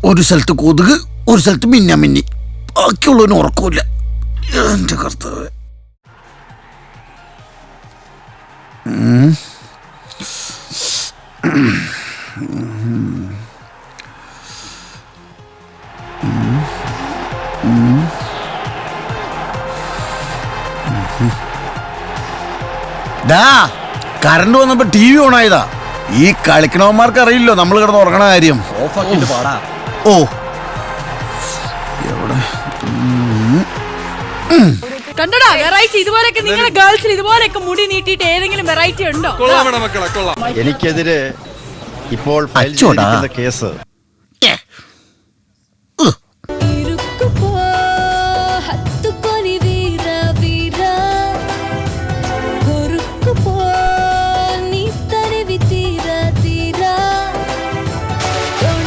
ഒരു സ്ഥലത്ത് കൊതുക്, ഒരു സ്ഥലത്ത് മിന്നാമിന്നി, ബാക്കിയുള്ളവന് ഉറക്കമില്ല. എന്റെ കർത്താവ്. കറണ്ട് വന്നപ്പോ ടി വി ഓൺ ആയതാ. ഈ കളിക്കണവന്മാർക്ക് അറിയില്ലോ നമ്മൾ കിടന്ന് ഉറങ്ങണ കാര്യം. ഓഫാക്കിട്ട് പാടാ. ഓ എവിടെ കണ്ടടാ വെറൈറ്റി. ഇതുപോലെയൊക്കെ നിങ്ങളുടെ ഗേൾസിൽ ഇതുപോലെയൊക്കെ മുടി നീട്ടിയിട്ട് ഏതെങ്കിലും വെറൈറ്റി ഉണ്ടോ? എനിക്കെതിരെ ഇപ്പോൾ ഫയൽ ചെയ്തിരിക്കുന്ന കേസ്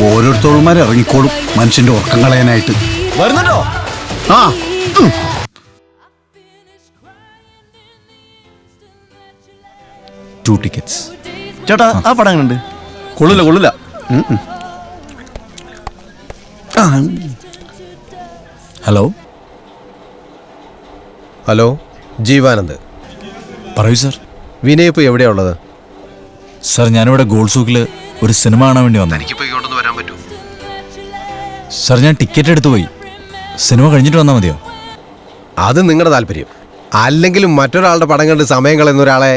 ഓരോരുത്തർമാരെ ഇറങ്ങിക്കോളും മനുഷ്യന്റെ ഉറക്കം കളയാനായിട്ട്. വരുന്നുണ്ടോ? ആ 2 tickets. ചേട്ടാ ആ പടം എങ്ങനെയുണ്ട്? കൊള്ളില്ല. Hello hello, Jeevanand. പറയൂ സാർ. വിനയ് ഇപ്പോൾ എവിടെയാ ഉള്ളത്? സാർ ഞാനിവിടെ ഗോൾഡ് സൂക്കിൽ ഒരു സിനിമ കാണാൻ വേണ്ടി വന്നു. വരാൻ പറ്റൂ? സാർ ഞാൻ ടിക്കറ്റ് എടുത്തു പോയി. സിനിമ കഴിഞ്ഞിട്ട് വന്നാൽ മതിയോ? അത് നിങ്ങളുടെ താല്പര്യം. അല്ലെങ്കിലും മറ്റൊരാളുടെ പടം കണ്ട് സമയം കളയുന്ന ഒരാളെ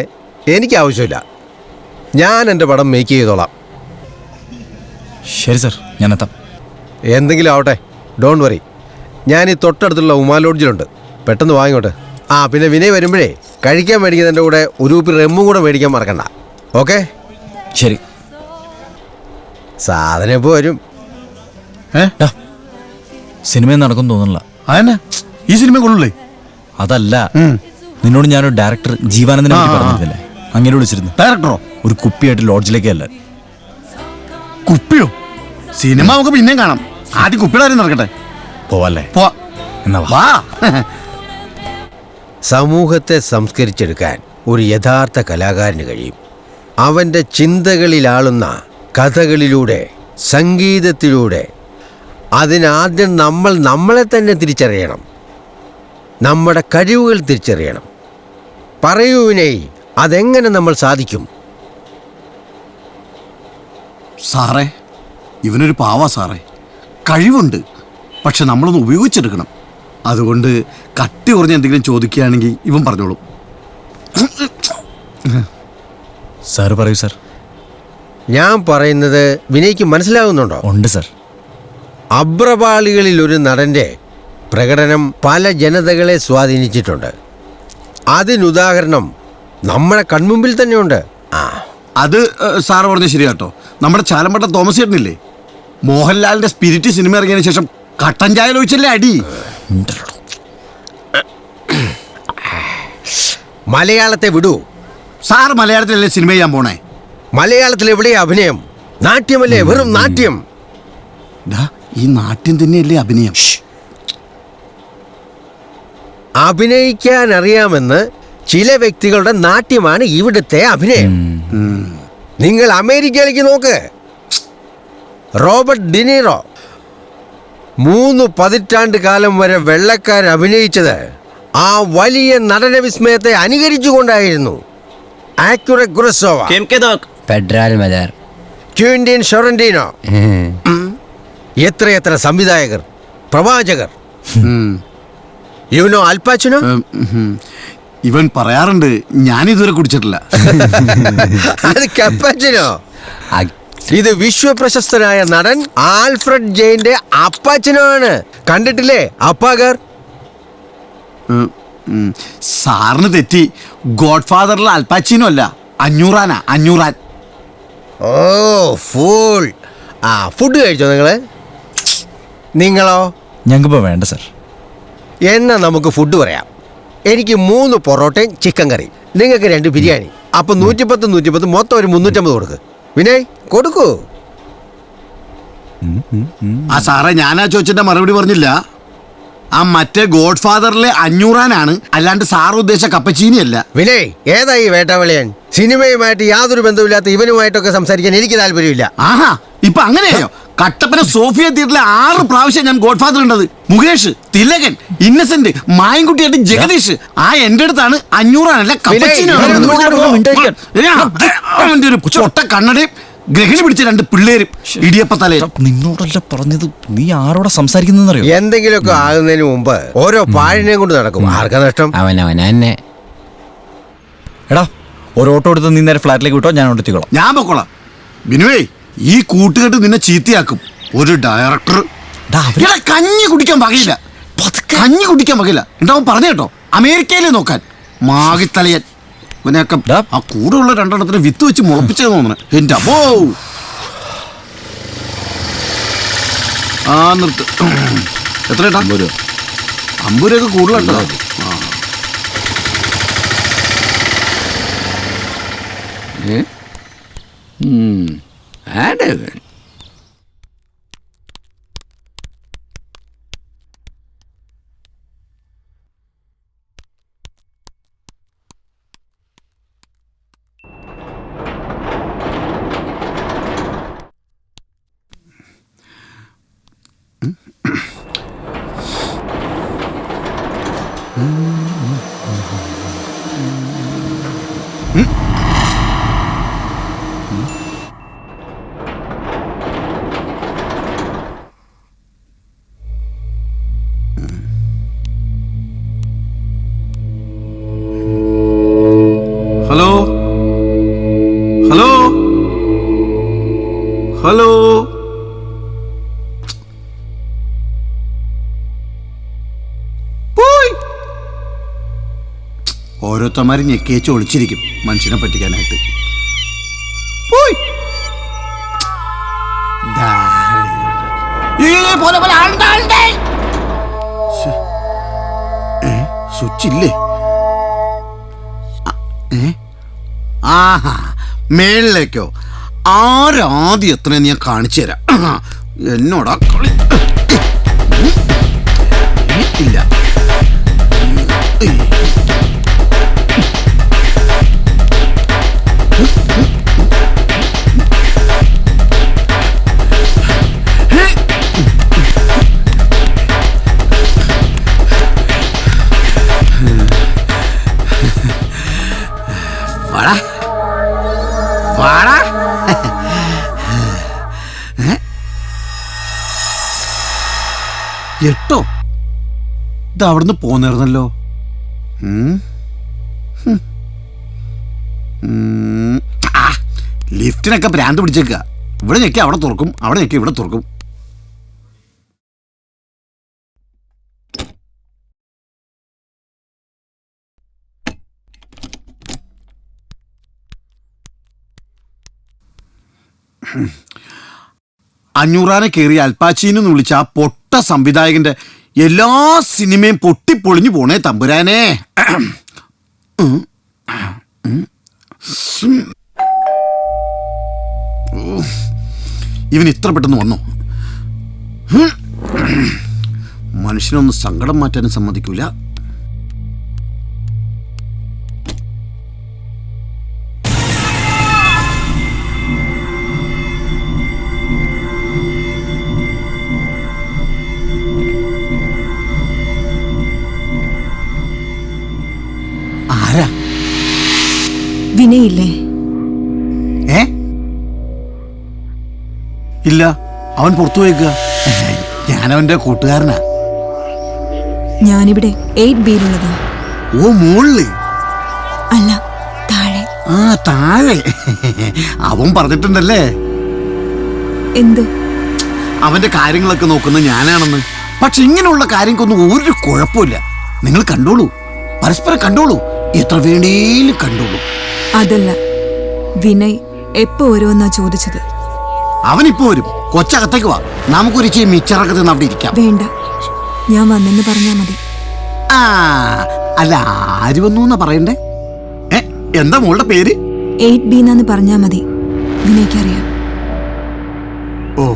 എനിക്ക് ആവശ്യമില്ല. ഞാൻ എൻ്റെ പടം മേക്ക് ചെയ്തോളാം. ശരി സാർ, ഞാൻ എത്താം. എന്തെങ്കിലും ആവട്ടെ, ഡോണ്ട് വറി. ഞാൻ ഈ തൊട്ടടുത്തുള്ള ഉമാ ലോഡ്ജിലുണ്ട്. പെട്ടെന്ന് വാങ്ങിക്കോട്ടെ. ആ പിന്നെ വിനയ് വരുമ്പോഴേ കഴിക്കാൻ മേടിക്കുന്നതിൻ്റെ കൂടെ ഒരു കുപ്പി റെമ്മും കൂടെ മേടിക്കാൻ മറക്കണ്ട. ഓക്കെ? ശരി. സാധനം ഇപ്പോൾ വരും. സിനിമ നടക്കും തോന്നുന്നില്ല. അതന്നെ, ഈ സിനിമ കൊള്ളൂലേ? അതല്ല, നിന്നോട് ഞാനൊരു ഡയറക്ടർ ജീവാനന്ദനെ പറ്റി പറഞ്ഞിരുന്നില്ലേ? അങ്ങനെ വിളിച്ചിരുന്നു. ഡയറക്ടറോ? ഒരു കുപ്പിയായിട്ട് ലോഡ്ജിലേക്കല്ല. കുപ്പിയോ? സിനിമ നമുക്ക് പിന്നെയും കാണാം. ആദ്യം കുപ്പിയുടെ കാര്യം നടക്കട്ടെ. പോവല്ലേ? പോവാ. എന്നാ വാ. സമൂഹത്തെ സംസ്കരിച്ചെടുക്കാൻ ഒരു യഥാർത്ഥ കലാകാരന് കഴിയും. അവൻ്റെ ചിന്തകളിലാളുന്ന കഥകളിലൂടെ, സംഗീതത്തിലൂടെ. അതിനാദ്യം നമ്മൾ നമ്മളെ തന്നെ തിരിച്ചറിയണം, നമ്മുടെ കഴിവുകൾ തിരിച്ചറിയണം. പറയൂ വിനയ്, അതെങ്ങനെ നമ്മൾ സാധിക്കും? സാറേ, ഇവനൊരു പാവാ സാറേ. കഴിവുണ്ട്, പക്ഷെ നമ്മളൊന്ന് ഉപയോഗിച്ചെടുക്കണം. അതുകൊണ്ട് കട്ടി കുറഞ്ഞ എന്തെങ്കിലും ചോദിക്കുകയാണെങ്കിൽ ഇവൻ പറഞ്ഞോളും. സാർ പറയൂ സാർ. ഞാൻ പറയുന്നത് വിനയ്ക്ക് മനസ്സിലാകുന്നുണ്ടോ? ഉണ്ട് സാർ. അബ്രപാളികളിൽ ഒരു നടൻ്റെ പ്രകടനം പല ജനതകളെ സ്വാധീനിച്ചിട്ടുണ്ട്. അതിനുദാഹരണം നമ്മുടെ കൺമുമ്പിൽ തന്നെയുണ്ട്. അത് സാറ് പറഞ്ഞ ശരി കേട്ടോ. നമ്മുടെ ചാലമ്പട്ട തോമസ് ചേട്ടനില്ലേ, മോഹൻലാലിന്റെ സ്പിരിറ്റ് സിനിമ ഇറങ്ങിയതിനു ശേഷം കട്ടൻ ചായ ഒഴിച്ചല്ലേ അടി. മലയാളത്തെ വിടൂ. സാർ മലയാളത്തിലല്ലേ സിനിമ ചെയ്യാൻ പോണേ? മലയാളത്തിൽ എവിടെയാ അഭിനയം? നാട്യമല്ലേ, വെറും നാട്യം. ഈ നാട്യം തന്നെയല്ലേ അഭിനയം? അഭിനയിക്കാൻ അറിയാമെന്ന് ചില വ്യക്തികളുടെ നാട്യമാണ് ഇവിടുത്തെ അഭിനയം. നിങ്ങൾ അമേരിക്കയിലേക്ക് നോക്ക്. റോബർട്ട് ഡിനീറോ 3 പതിറ്റാണ്ട് കാലം വരെ വെള്ളക്കാർ അഭിനയിച്ചത് ആ വലിയ നടന വിസ്മയത്തെ അനുകരിച്ചുകൊണ്ടായിരുന്നു. ആക്യുറെ ഗുറസോവ, ക്വിന്റീൻ ഷൊറന്റീനോ, എത്രയെത്ര സംവിധായകർ, പ്രവാചകർ. യുനോ അൽ പാച്ചിനോ? ഇവൻ പറയാറുണ്ട്, ഞാനിതുവരെ കുടിച്ചിട്ടില്ല. അത് കപ്പാച്ചിനോ. ഇത് വിശ്വപ്രശസ്തനായ നടൻ ആൽഫ്രഡ് ജെയിന്റെ അപ്പാച്ചനോ ആണ്. കണ്ടിട്ടില്ലേ അപ്പാഗർ? സാറിന് തെറ്റി. ഗോഡ് ഫാദറിലെ അൽപാച്ചിനോ അല്ല, അഞ്ഞൂറാൻ. ഓ ഫൂൾ. ഫുഡ് കഴിച്ചോ നിങ്ങളോ? ഞങ്ങൾക്കിപ്പോൾ വേണ്ട സാർ. എന്നാ നമുക്ക് ഫുഡ് പറയാം. എനിക്ക് 3 പൊറോട്ടയും ചിക്കൻ കറി, നിങ്ങൾക്ക് 2 ബിരിയാണി. അപ്പൊ 110 മൊത്തം ഒരു 350 കൊടുക്ക്. വിനയ് കൊടുക്കൂ. ആ സാറേ, ഞാനാ ചോദിച്ചിട്ട് മറുപടി പറഞ്ഞില്ല. ആ മറ്റേ ഗോഡ് ഫാദറിലെ അഞ്ഞൂറാനാണ്, അല്ലാണ്ട് സാർ ഉദ്ദേശിച്ച കപ്പച്ചീനി അല്ല. വിനയ്, ഏതായി വേട്ടാവളിയൻ? സിനിമയുമായിട്ട് യാതൊരു ബന്ധമില്ലാത്ത ഇവനുമായിട്ടൊക്കെ സംസാരിക്കാൻ എനിക്ക് താല്പര്യമില്ല. ആഹാ, ഇപ്പൊ അങ്ങനെയോ? കട്ടപ്പന സോഫിയ തിയേറ്ററിലെ 6 പ്രാവശ്യം ഞാൻ ഗോഡ് ഫാദർ ഉണ്ടത്. മുകേഷ്, തിലകൻ, ഇന്നസെന്റ്, മായൻകുട്ടിയായിട്ട് ജഗദീഷ്. എന്റെ അടുത്താണ് അഞ്ഞൂറാനല്ല കപ്പച്ചീനി. അവന്റെ ഒരു ചൊട്ട കണ്ണടയും ഗ്രഹിച്ച് പിടിച്ച 2 പിള്ളേരും ഇടിയപ്പത്തലേ. നിന്നോടല്ല പറഞ്ഞത്. നീ ആരോടെ സംസാരിക്കുന്നറിയോ? എന്തെങ്കിലുമൊക്കെ ആകുന്നതിന് മുമ്പ് ഓരോ പാഴിനെയും കൊണ്ട് നടക്കും. ആർക്കാ നഷ്ടം? അവനെ. എടാ, ഒരു ഓട്ടോ എടുത്ത് നീ നേരെ ഫ്ലാറ്റിലേക്ക് വിട്ടോ, ഞാൻ എത്തിക്കോളാം. ഞാൻ പൊക്കോളാം. ബിനുവേ, ഈ കൂട്ടുകെട്ട് നിന്നെ ചീത്തയാക്കും. ഒരു ഡയറക്ടർ കഞ്ഞി കുടിക്കാൻ വകയില്ല. എന്താ പറഞ്ഞു കേട്ടോ? അമേരിക്കയിലെ നോക്കാൻ മാകിത്തലയൻ. ഇവനെയൊക്കെ ആ കൂടെയുള്ള 2 എണ്ണത്തിന് വിത്ത് വെച്ച് മുളപ്പിച്ചത് തോന്നണേ. എന്റെ അപ്പോ നിർത്ത്. എത്ര 50 രൂപയൊക്കെ കൂടുതലുണ്ടോ? ഹലോ ഹലോ ഹലോ ഓരോരുത്തന്മാര് ഞെക്കിയേച്ച് ഒളിച്ചിരിക്കും മനുഷ്യനെ പറ്റിക്കാനായിട്ട്. പോയി സ്വിച്ച് ഇല്ലേ? ആഹാ, മേളിലേക്കോ? ആരാദ്യം എത്രയെന്ന് ഞാൻ കാണിച്ചു തരാം. എന്നോടാ കളി ഇല്ല. വാടാ വാടാ. എട്ടോ? ഇത് അവിടുന്ന് പോന്നിരുന്നല്ലോ. ലിഫ്റ്റിനൊക്കെ ഭ്രാന്ത് പിടിച്ചേക്കുക. ഇവിടെ ഞെക്കി അവിടെ തുറക്കും, അവിടെ ഞെക്കി ഇവിടെ തുറക്കും. അഞ്ഞൂറാനെ കയറി അൽപ്പാച്ചീനെന്ന് വിളിച്ച ആ പൊട്ട സംവിധായകന്റെ എല്ലാ സിനിമയും പൊട്ടിപ്പൊളിഞ്ഞു പോണേ തമ്പുരാനെ. ഇവൻ ഇത്ര പെട്ടെന്ന് വന്നോ? മനുഷ്യനൊന്ന് സങ്കടം മാറ്റാനും സമ്മതിക്കൂല. ആരാ? വിനയില്ലേ? ഇല്ല, അവൻ പുറത്തു പോയേക്കുക. ഞാനവന്റെ കൂട്ടുകാരനാ. ഞാനിവിടെ 8B-യിലുള്ളതാ. ഓ, മുകളില് അല്ല, താഴെ. ആ, താഴെ. അവൻ പറഞ്ഞിട്ടുണ്ടല്ലേ എന്ത്? അവന്റെ കാര്യങ്ങളൊക്കെ നോക്കുന്ന ഞാനാണെന്ന്. പക്ഷെ ഇങ്ങനെയുള്ള കാര്യങ്ങൾക്കൊന്നും ഒരു കുഴപ്പമില്ല. നിങ്ങൾ കണ്ടോളൂ, പരസ്പരം കണ്ടോളൂ, എത്ര വേണേലും കണ്ടോളൂ. അതല്ല, വിനയ് എപ്പോ വരുമെന്നാ ചോദിച്ചത്. അവനിപ്പോ വരും. കൊച്ചകത്തേക്ക് വാ, നമുക്കൊരു ഇച്ചിരി മിച്ചറൊക്കെ തിന്ന് അവിടെ ഇരിക്കാം. വേണ്ട, ഞാൻ വന്നെന്ന് പറഞ്ഞാ മതി. ആ, അല്ല, ആര് വന്നു എന്നാ പറയണ്ടേ? എന്താ മോളുടെ പേര്? 8B എന്നാന്ന് പറഞ്ഞാ മതി. വിനയ്ക്കറിയാം. ഓ,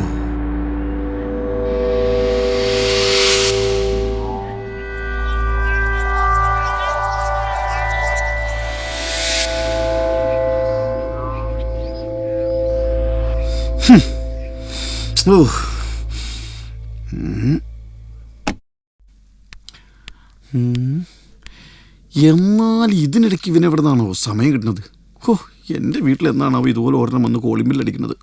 എന്നാൽ ഇതിനിടയ്ക്ക് ഇവനെവിടെ നിന്നാണോ സമയം കിട്ടുന്നത്? ഓ, എൻ്റെ വീട്ടിൽ എന്നാണോ ഇതുപോലെ ഒരെണ്ണം വന്ന് കോളിംഗ് അടിക്കുന്നത്?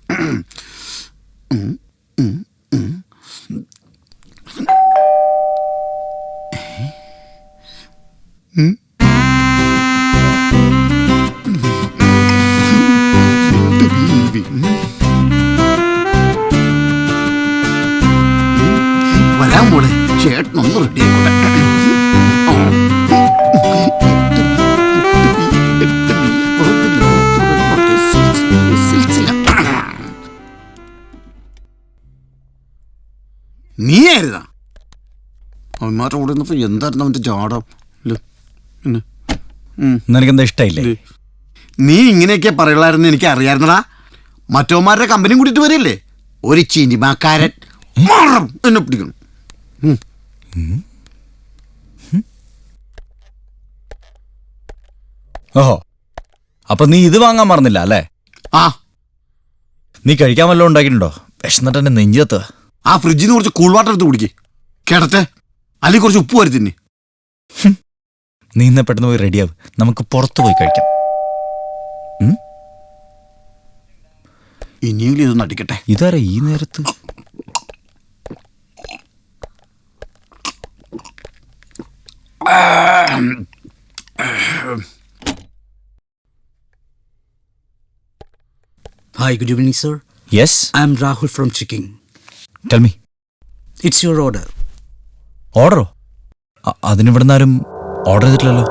വരാൻ പോണേ ചേട്ടനൊന്ന് റെഡി ആയിക്കോട്ടെ. നീയായിരുന്നാ അവന്മാരുടെ കൂടെ ഇരുന്നപ്പോ എന്തായിരുന്നു അവന്റെ ജാടം? നിനക്കെന്താ ഇഷ്ടായില്ലേ? നീ ഇങ്ങനെയൊക്കെ പറയുള്ളായിരുന്നു എനിക്ക് അറിയായിരുന്നടാ. മറ്റോമാരുടെ കമ്പനിയും കൂട്ടിട്ട് വരില്ലേ ഒരു ചിനിമാക്കാരൻ എന്നെ പിടിക്കണം. ഓഹോ, അപ്പൊ നീ ഇത് വാങ്ങാൻ മറന്നില്ല അല്ലേ? ആ, നീ കഴിക്കാൻ വല്ലതും ഉണ്ടാക്കിയിട്ടുണ്ടോ? വിശന്നിട്ട് എന്നെ നെഞ്ചത്ത്. ആ ഫ്രിഡ്ജിൽ നിന്ന് കുറച്ച് കൂൾ വാട്ടർ എടുത്ത് കുടിക്കേ കേടത്തെ, അല്ലെങ്കിൽ കുറച്ച് ഉപ്പ് വരി തിന്നി. നീ ഇന്ന് പെട്ടെന്ന് പോയി റെഡിയാവും, നമുക്ക് പുറത്ത് പോയി കഴിക്കാം. ഇനിയെങ്കിലും ഇതൊന്നും അടിക്കട്ടെ. ഇതാരാ ഈ നേരത്ത്? Hi, good evening, sir. Yes? I am Rahul from Chicking. Tell me. It's your order. ഓർഡറോ? അതിനിവിടുന്ന് ആരും ഓർഡർ ചെയ്തിട്ടില്ലല്ലോ.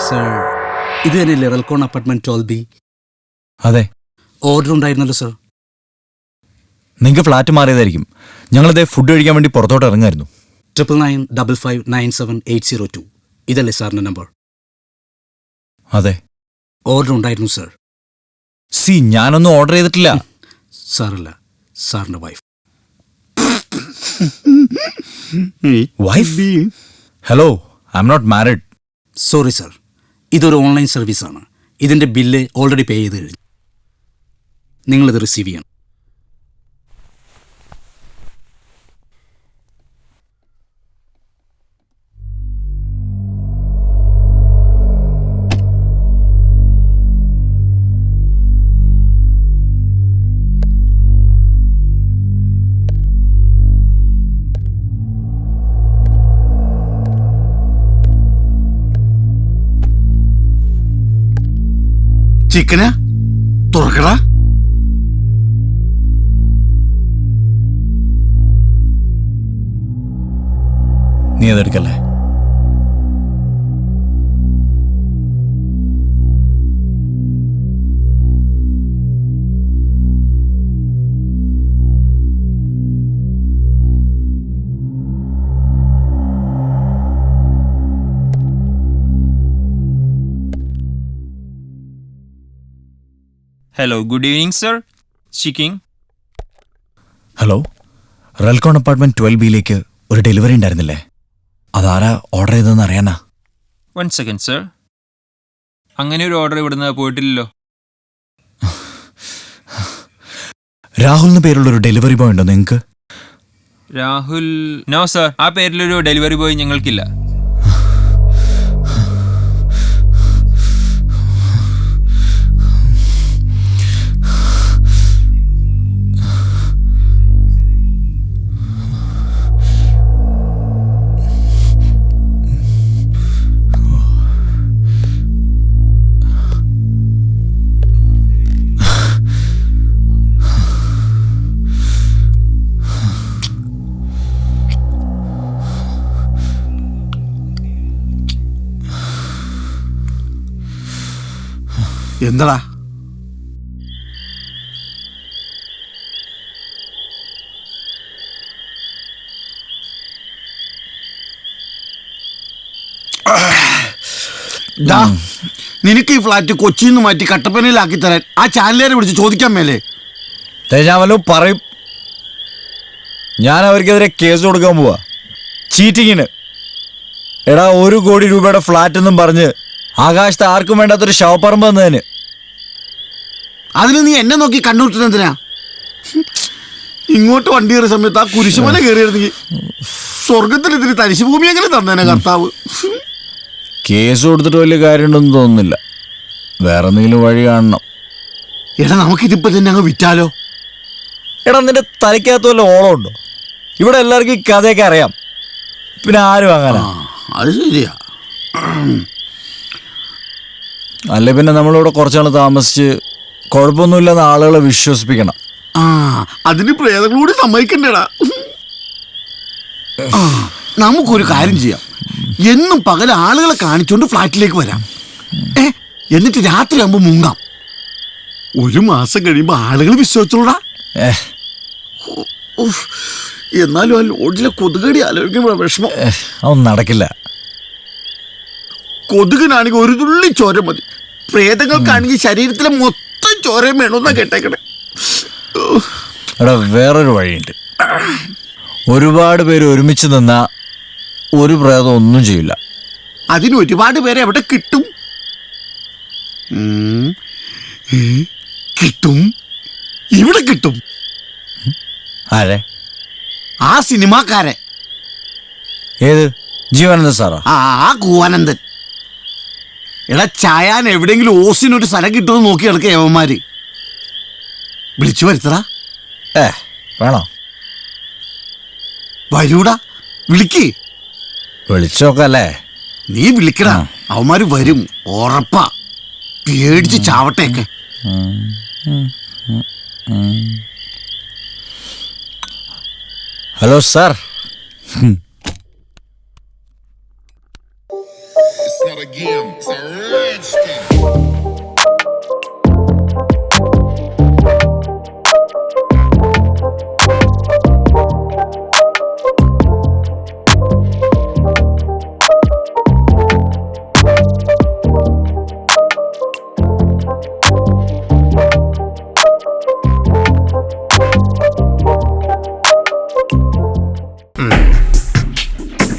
സർ, ഇത് തന്നെയല്ലേ റെൽക്കോൺ അപ്പാർട്ട്മെന്റ് 12B? അതെ. ഓർഡർ ഉണ്ടായിരുന്നല്ലോ സർ. നിങ്ങൾക്ക് ഫ്ലാറ്റ് മാറിയതായിരിക്കും. ഞങ്ങളിതേ ഫുഡ് കഴിക്കാൻ വേണ്ടി പുറത്തോട്ട് ഇറങ്ങായിരുന്നു. 9995597802 ഇതല്ലേ സാറിന്റെ നമ്പർ? അതെ. ഓർഡർ ഉണ്ടായിരുന്നു സർ. ഞാനൊന്നും ഓർഡർ ചെയ്തിട്ടില്ല. സാറല്ല, സാറിന്റെ wife. Wife? Hello, I am not married. Sorry sir, ഇതൊരു ഓൺലൈൻ സർവീസാണ്. ഇതിന്റെ ബില്ല് ഓൾറെഡി പേ ചെയ്ത് കഴിഞ്ഞു. നിങ്ങളിത് റിസീവ് ചെയ്യണം. ചിക്കനാ? തുറക്കടാ. നീ അതെടുക്കല്ലേ? Hello, good evening sir. Chicking. Hello, Relcon apartment 12Bയിലേക്ക് ഒരു ഡെലിവറി ഉണ്ടായിരുന്നില്ലേ? അതാരാ ഓർഡർ ചെയ്തതെന്ന് അറിയാനാ. 1 സെക്കൻഡ് സർ. അങ്ങനെ ഒരു ഓർഡർ ഇവിടുന്ന് പോയിട്ടില്ലല്ലോ. രാഹുൽ എന്ന പേരുള്ളൊരു ഡെലിവറി ബോയ് ഉണ്ടോ നിങ്ങൾക്ക്? രാഹുൽ? നോ സർ, ആ പേരിലൊരു ഡെലിവറി ബോയ് ഞങ്ങൾക്കില്ല. എന്താടാ? നിനക്ക് ഈ ഫ്ലാറ്റ് കൊച്ചിയിൽ നിന്ന് മാറ്റി കട്ടപ്പനയിലാക്കി തരാൻ ആ ചാനലുകാരെ വിളിച്ച് ചോദിക്കാൻ മേലേ? ഞാൻ വല്ലതും പറയും. ഞാൻ അവർക്കെതിരെ കേസ് കൊടുക്കാൻ പോവാ, ചീറ്റിങ്ങിന്. എടാ, 1 കോടി രൂപയുടെ ഫ്ലാറ്റ് എന്നും പറഞ്ഞ് ആകാശത്ത് ആർക്കും വേണ്ടാത്തൊരു ശവപ്പറമ്പ് വന്നതിന്. അതിന് നീ എന്നെ നോക്കി കണ്ണുവിട്ടെന്തിനാ? ഇങ്ങോട്ട് വണ്ടി കയറിയ സമയത്ത് ആ കുരിശുമല കയറിയിരുന്നെങ്കിൽ സ്വർഗത്തിൽ ഇതിന് തരിശുഭൂമിയെങ്കിലും തന്നേനെ കർത്താവ്. കേസ് കൊടുത്തിട്ട് വലിയ കാര്യമുണ്ടെന്ന് തോന്നുന്നില്ല. വേറെ എന്തെങ്കിലും വഴി കാണണം. എടാ, നമുക്കിതിപ്പോ തന്നെ അങ്ങ് വിറ്റാലോ? എടാ, നിന്റെ തലയ്ക്കകത്ത് വല്ല ഓളമുണ്ടോ? ഇവിടെ എല്ലാവർക്കും ഈ കഥയൊക്കെ അറിയാം, പിന്നെ ആരും അങ്ങനെ. അത് ശരിയാ. അല്ലെ പിന്നെ നമ്മളിവിടെ കുറച്ചാൾ താമസിച്ച് കുഴപ്പമൊന്നുമില്ലെന്ന് ആളുകളെ വിശ്വസിപ്പിക്കണം. അതിന് പ്രേതങ്ങളൂടി സമ്മതിക്കണ്ടേടാ. നമുക്കൊരു കാര്യം ചെയ്യാം. എന്നും പകൽ ആളുകളെ കാണിച്ചോണ്ട് ഫ്ലാറ്റിലേക്ക് വരാം. എന്നിട്ട് രാത്രി ആകുമ്പോ മുങ്ങാം. 1 മാസം കഴിയുമ്പോ ആളുകൾ വിശ്വസിച്ചോളാ. എന്നാലും ആ ലോഡ്ജിലെ കൊതുകടി ആലോചിക്കുമ്പോ വിഷമം. അതൊന്നും നടക്കില്ല. കൊതുകിനാണെങ്കിൽ 1 തുള്ളി ചോര മതി. പ്രേതങ്ങൾക്കാണെങ്കിൽ ശരീരത്തിലെ മൊത്തം ചോരയും വേണമെന്നാ കേട്ടേക്കണേ. എടാ, വേറൊരു വഴിയുണ്ട്. ഒരുപാട് പേര് ഒരുമിച്ച് നിന്നാ ഒരു പ്രേതം ഒന്നും ചെയ്യില്ല. അതിന് ഒരുപാട് പേരെ എവിടെ കിട്ടും? കിട്ടും, ഇവിടെ കിട്ടും. ആരെ? ആ സിനിമാക്കാരെ. ഏത്? ജീവാനന്ദ സാറാ? ആ കൂവാനന്ദൻ. എടാ ചായാൻ എവിടെയെങ്കിലും ഓസിനൊരു സ്ഥലം കിട്ടുമെന്ന് നോക്കി കിടക്കുക യവന്മാര്. വിളിച്ചു വരുത്തടാ. വേണോ? വരൂടാ, വിളിക്ക്. വിളിച്ചു നോക്കല്ലേ? നീ വിളിക്കടാ, അവന്മാര് വരും ഉറപ്പാ. പേടിച്ച് ചാവട്ടേക്കെ. Hello sir. It's not a game, it's a rich thing.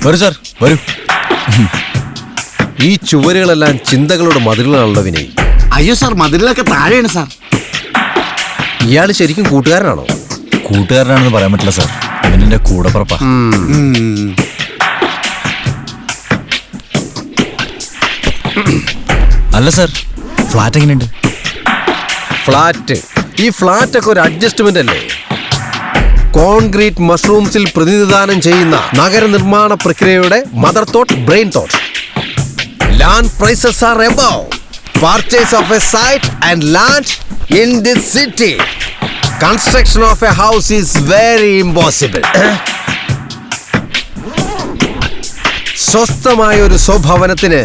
വരൂ സാർ, വരൂ. ഈ ചുവരുകളെല്ലാം ചിന്തകളുടെ മതിലുകളാണല്ലോ വിനയ്. അയ്യോ സാർ, മതിലൊക്കെ താഴെയാണ് സാർ. ഇയാൾ ശരിക്കും കൂട്ടുകാരനാണോ? കൂട്ടുകാരനാണെന്ന് പറയാൻ പറ്റില്ല സാർ, ഇവനെന്റെ കൂടപ്പുറപ്പാ. അല്ല സാർ, ഫ്ലാറ്റ് എങ്ങനെയുണ്ട്? ഫ്ലാറ്റ്? ഈ ഫ്ലാറ്റൊക്കെ ഒരു അഡ്ജസ്റ്റ്മെന്റ് അല്ലേ? കോൺക്രീറ്റ് മഷ്റൂംസിൽ പ്രതിനിധാനം ചെയ്യുന്ന നഗരനിർമ്മാണ പ്രക്രിയയുടെ mother thought, brain thought. Land prices are above purchase of a site and land in this city. Construction of a house is very impossible. സ്വസ്ഥമായ ഒരു സ്വഭവനത്തിന്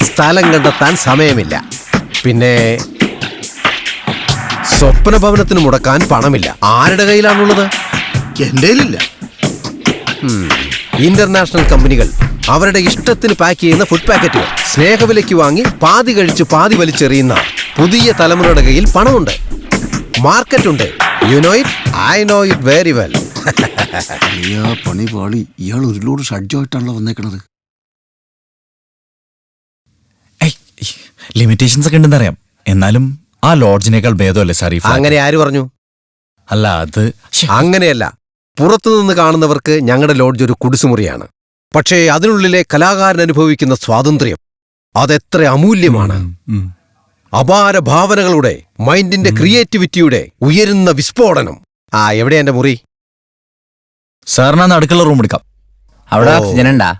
സ്ഥലം കണ്ടെത്താൻ സമയമില്ല. പിന്നെ സ്വപ്ന ഭവനത്തിന് മുടക്കാൻ പണമില്ല. ആരുടെ കയ്യിലാണുള്ളത്? എന്റെ കയ്യിലില്ല. ഇന്റർനാഷണൽ കമ്പനികൾ അവരുടെ ഇഷ്ടത്തിന് പാക്ക് ചെയ്യുന്ന ഫുഡ് പാക്കറ്റുകൾ സ്നേഹവിലയ്ക്ക് വാങ്ങി പാതി കഴിച്ച് പാതി വലിച്ചെറിയുന്ന പുതിയ തലമുറയുടെ കയ്യിൽ പണമുണ്ട്, മാർക്കറ്റുണ്ട്. You know it, I know it very well. അയ്യോ പണി പാളി. ഇയാൾ ഒരു ലോഡ് ഷഡ്ജമായിട്ടാണല്ലോ വന്നേക്കണത്. ലിമിറ്റേഷൻസ് ഒക്കെ ഉണ്ടെന്ന് അറിയാം, എന്നാലും ആ ലോഡ്ജിനേക്കാൾ ഭേദമല്ലേ സാർ? അങ്ങനെ ആര് പറഞ്ഞു? അല്ല, അത് അങ്ങനെയല്ല. പുറത്തുനിന്ന് കാണുന്നവർക്ക് ഞങ്ങളുടെ ലോഡ്ജ് ഒരു കുടിസുമുറിയാണ്. പക്ഷേ അതിനുള്ളിലെ കലാകാരൻ അനുഭവിക്കുന്ന സ്വാതന്ത്ര്യം അതെത്ര അമൂല്യമാണ്. അപാര ഭാവനകളുടെ, മൈൻഡിന്റെ ക്രിയേറ്റിവിറ്റിയുടെ ഉയരുന്ന വിസ്ഫോടനം. എവിടെയാ എന്റെ മുറി? സാറിനാ അടുക്കള റൂം എടുക്കാം. അവിടെ ഓക്സിജൻ ഉണ്ടാ?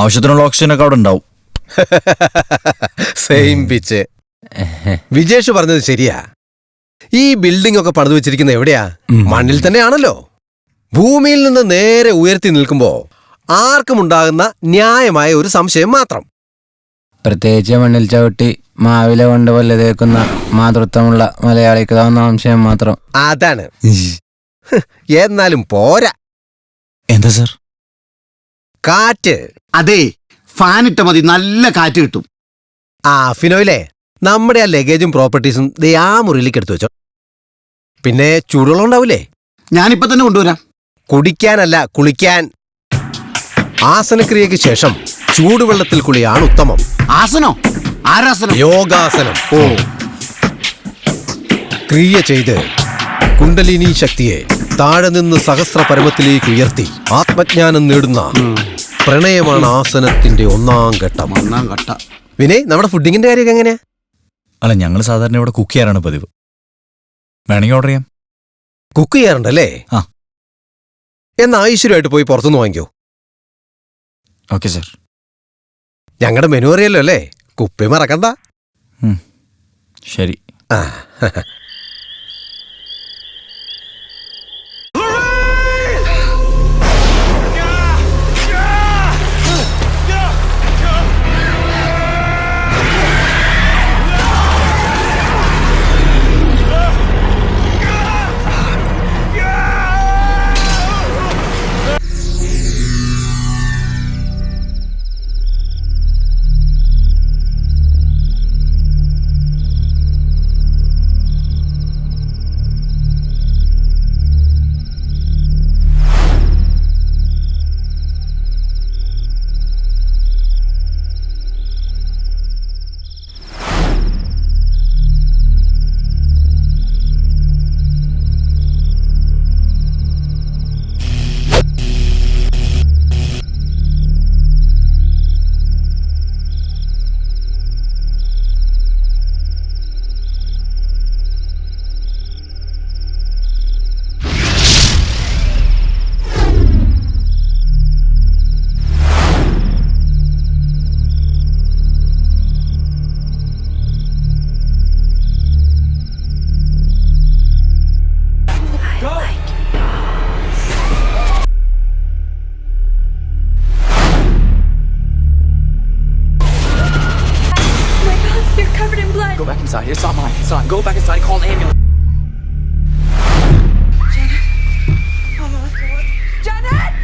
ആവശ്യത്തിനുള്ള ഓക്സിജൻ ഒക്കെ അവിടെ ഉണ്ടാവും. Same pitch. വിജേഷ് പറഞ്ഞത് ശരിയാ. ഈ ബിൽഡിംഗ് ഒക്കെ പണിതു വെച്ചിരിക്കുന്നത് എവിടെയാ? മണ്ണിൽ തന്നെയാണല്ലോ. ഭൂമിയിൽ നിന്ന് നേരെ ഉയർത്തി നിൽക്കുമ്പോ ആർക്കും ഉണ്ടാകുന്ന ന്യായമായ ഒരു സംശയം മാത്രം. പ്രത്യേകിച്ച് മണ്ണിൽ ചവിട്ടി മാവില കൊണ്ട് വല്ലതേക്കുന്ന മാതൃത്വമുള്ള മലയാളിക്ക് തോന്നുന്ന സംശയം മാത്രം. അതാണ്. എന്നാലും പോരാ. എന്താ സാർ? കാറ്റ്. അതെ, ഫാൻ ഇട്ട മതി, നല്ല കാറ്റ് കിട്ടും. ഫിനോയിലെ, നമ്മുടെ ആ ലഗേജും പ്രോപ്പർട്ടീസും ആ മുറിയിലേക്ക് എടുത്തു വെച്ചോ. പിന്നെ ചൂടുവെള്ളം ഉണ്ടാവില്ലേ? ഞാനിപ്പോ തന്നെ കൊണ്ടുവരാം. കുടിക്കാനല്ല, കുളിക്കാൻ. ആസനക്രിയയ്ക്ക് ശേഷം ചൂടുവെള്ളത്തിൽ കുളിയാണ് ഉത്തമം. ആസനോ? ആരാസനം? യോഗാസനം. ക്രിയ ചെയ്ത് കുണ്ടലിനി ശക്തിയെ താഴെ നിന്ന് സഹസ്ര പരമത്തിലേക്ക് ഉയർത്തി ആത്മജ്ഞാനം നേടുന്ന പ്രണയമാണ് ആസനത്തിന്റെ ഒന്നാം ഘട്ടം. വിനയ്, നമ്മുടെ ഫുഡിങ്ങിന്റെ കാര്യമൊക്കെ എങ്ങനെയാ? അല്ല, ഞങ്ങൾ സാധാരണ ഇവിടെ കുക്ക് ചെയ്യാറാണ് പതിവ്. വേണമെങ്കിൽ ഓർഡർ ചെയ്യാം. കുക്ക് ചെയ്യാറുണ്ടല്ലേ? എന്നാ ഐശ്വര്യമായിട്ട് പോയി പുറത്തുനിന്ന് വാങ്ങിക്കോ. Okay sir. ഞങ്ങളുടെ മെനു അറിയല്ലോ അല്ലേ? കുപ്പി മറക്കണ്ട. ശരി. inside. It's not mine. It's not. Go back inside. Call an ambulance. Janet!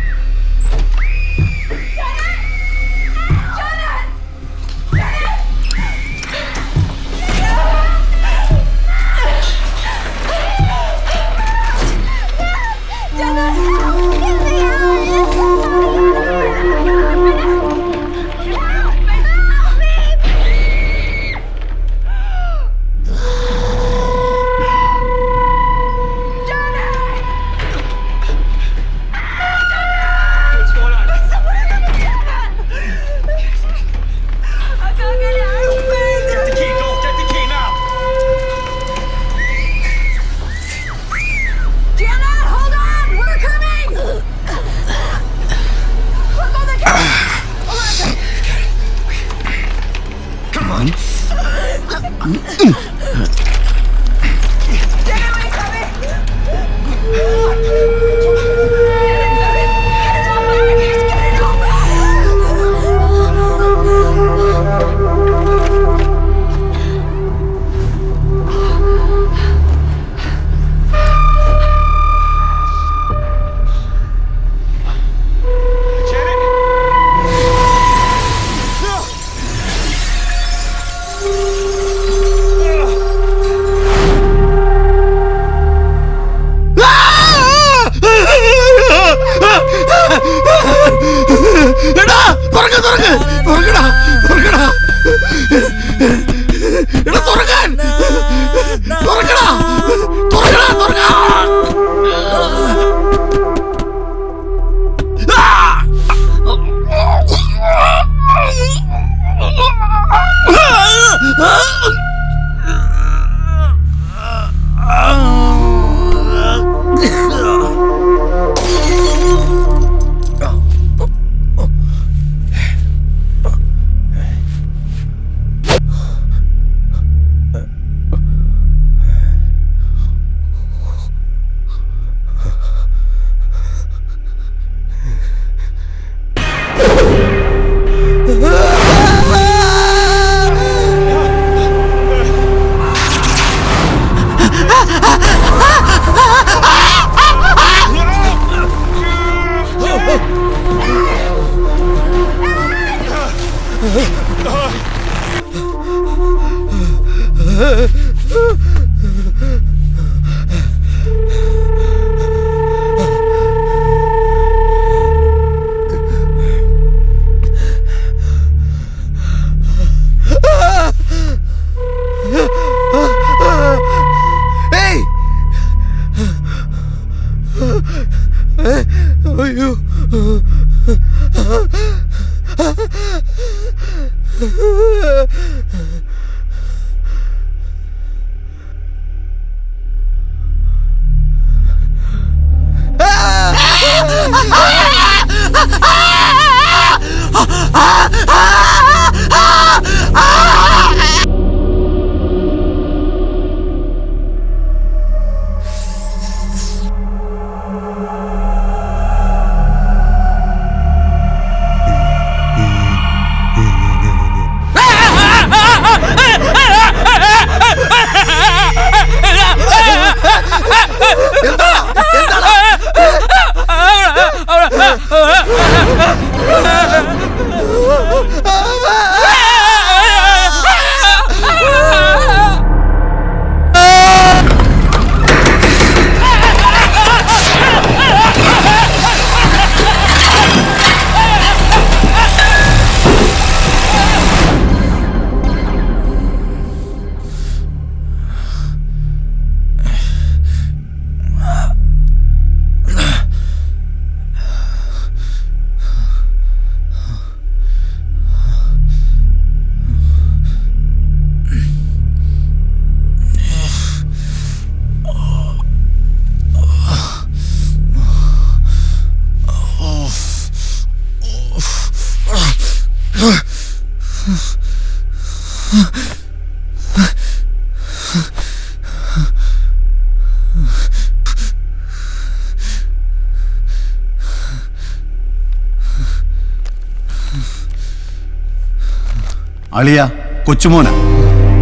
അളിയ കൊച്ചുമോന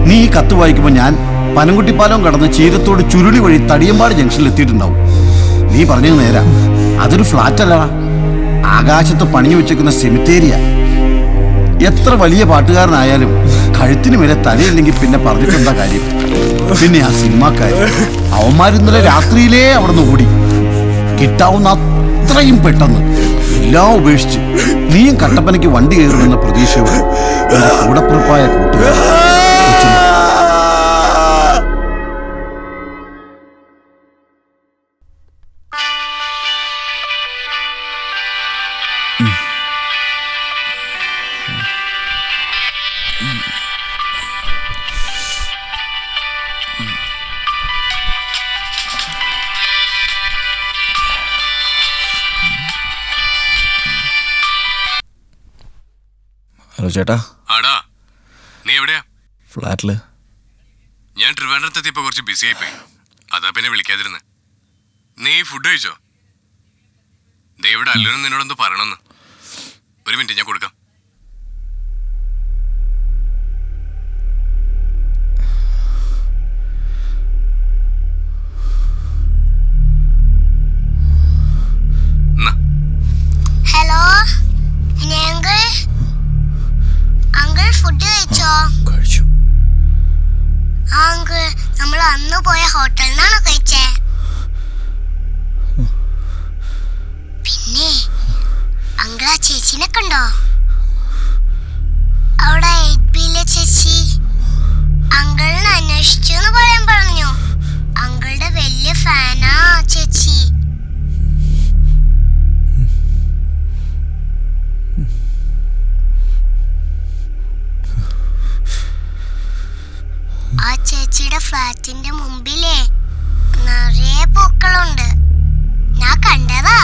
നീ ഈ കത്ത് വായിക്കുമ്പോൾ ഞാൻ പനംകുട്ടിപ്പാലം കടന്ന് ചീരത്തോട് ചുരുളി വഴി തടിയമ്പാട് ജംഗ്ഷനിൽ എത്തിയിട്ടുണ്ടാവും. നീ പറഞ്ഞത് നേരാ, അതൊരു ഫ്ലാറ്റ് അല്ലടാ, ആകാശത്ത് പണിഞ്ഞു വെച്ചേക്കുന്ന സെമിത്തേരിയ. എത്ര വലിയ പാട്ടുകാരനായാലും കഴുത്തിന് മേലെ തലയില്ലെങ്കിൽ പിന്നെ പറഞ്ഞിട്ടെന്താ കാര്യം? പിന്നെ ആ സിനിമാക്കാര് അവന്മാരിന്നലെ രാത്രിയിലേ അവിടെ നിന്ന് ഓടി. കിട്ടാവുന്ന അത്രയും പെട്ടെന്ന് എല്ലാം ഉപേക്ഷിച്ച് നീയും കട്ടപ്പനയ്ക്ക് വണ്ടി കയറുമെന്ന പ്രതീക്ഷയോടെ കൂടപ്പുറപ്പായ കൂട്ടുകാർ. ഹലോ ചേട്ടാ. ആടാ, നീ എവിടെയാ? ഫ്ലാറ്റില്. ഞാൻ ട്രിവാൻഡ്രത്തെത്തിയപ്പോ കുറച്ച് ബിസി ആയിപ്പോയി, അതാ പിന്നെ വിളിക്കാതിരുന്ന്. നീ ഫുഡ് കഴിച്ചോ? ദേ ഇവിടെ അല്ലൂരും നിന്നോടൊന്ന് പറയണമെന്ന്. ഒരു മിനിറ്റ്, ഞാൻ കൊടുക്കാം. ഹലോ അങ്കിൾ, ഫുഡ് കഴിച്ചോ? അങ്കിൾ, നമ്മൾ അന്ന് പോയ ഹോട്ടലിൽ നിന്നാണോ കഴിച്ചേ? പിന്നെ അങ്കിൾ ആ ചേച്ചിനെ കണ്ടോ? അവിടെ 8B ചേച്ചി അങ്കിളിനെ അന്വേഷിച്ചു എന്ന് പറയാൻ പറഞ്ഞു. അങ്കിളുടെ വലിയ ഫാനാ ചേച്ചി. ആ ചേച്ചിയുടെ ഫ്ലാറ്റിന്റെ മുമ്പിലേ നിറയെ പൂക്കളുണ്ട്. ഞാൻ കണ്ടതാ.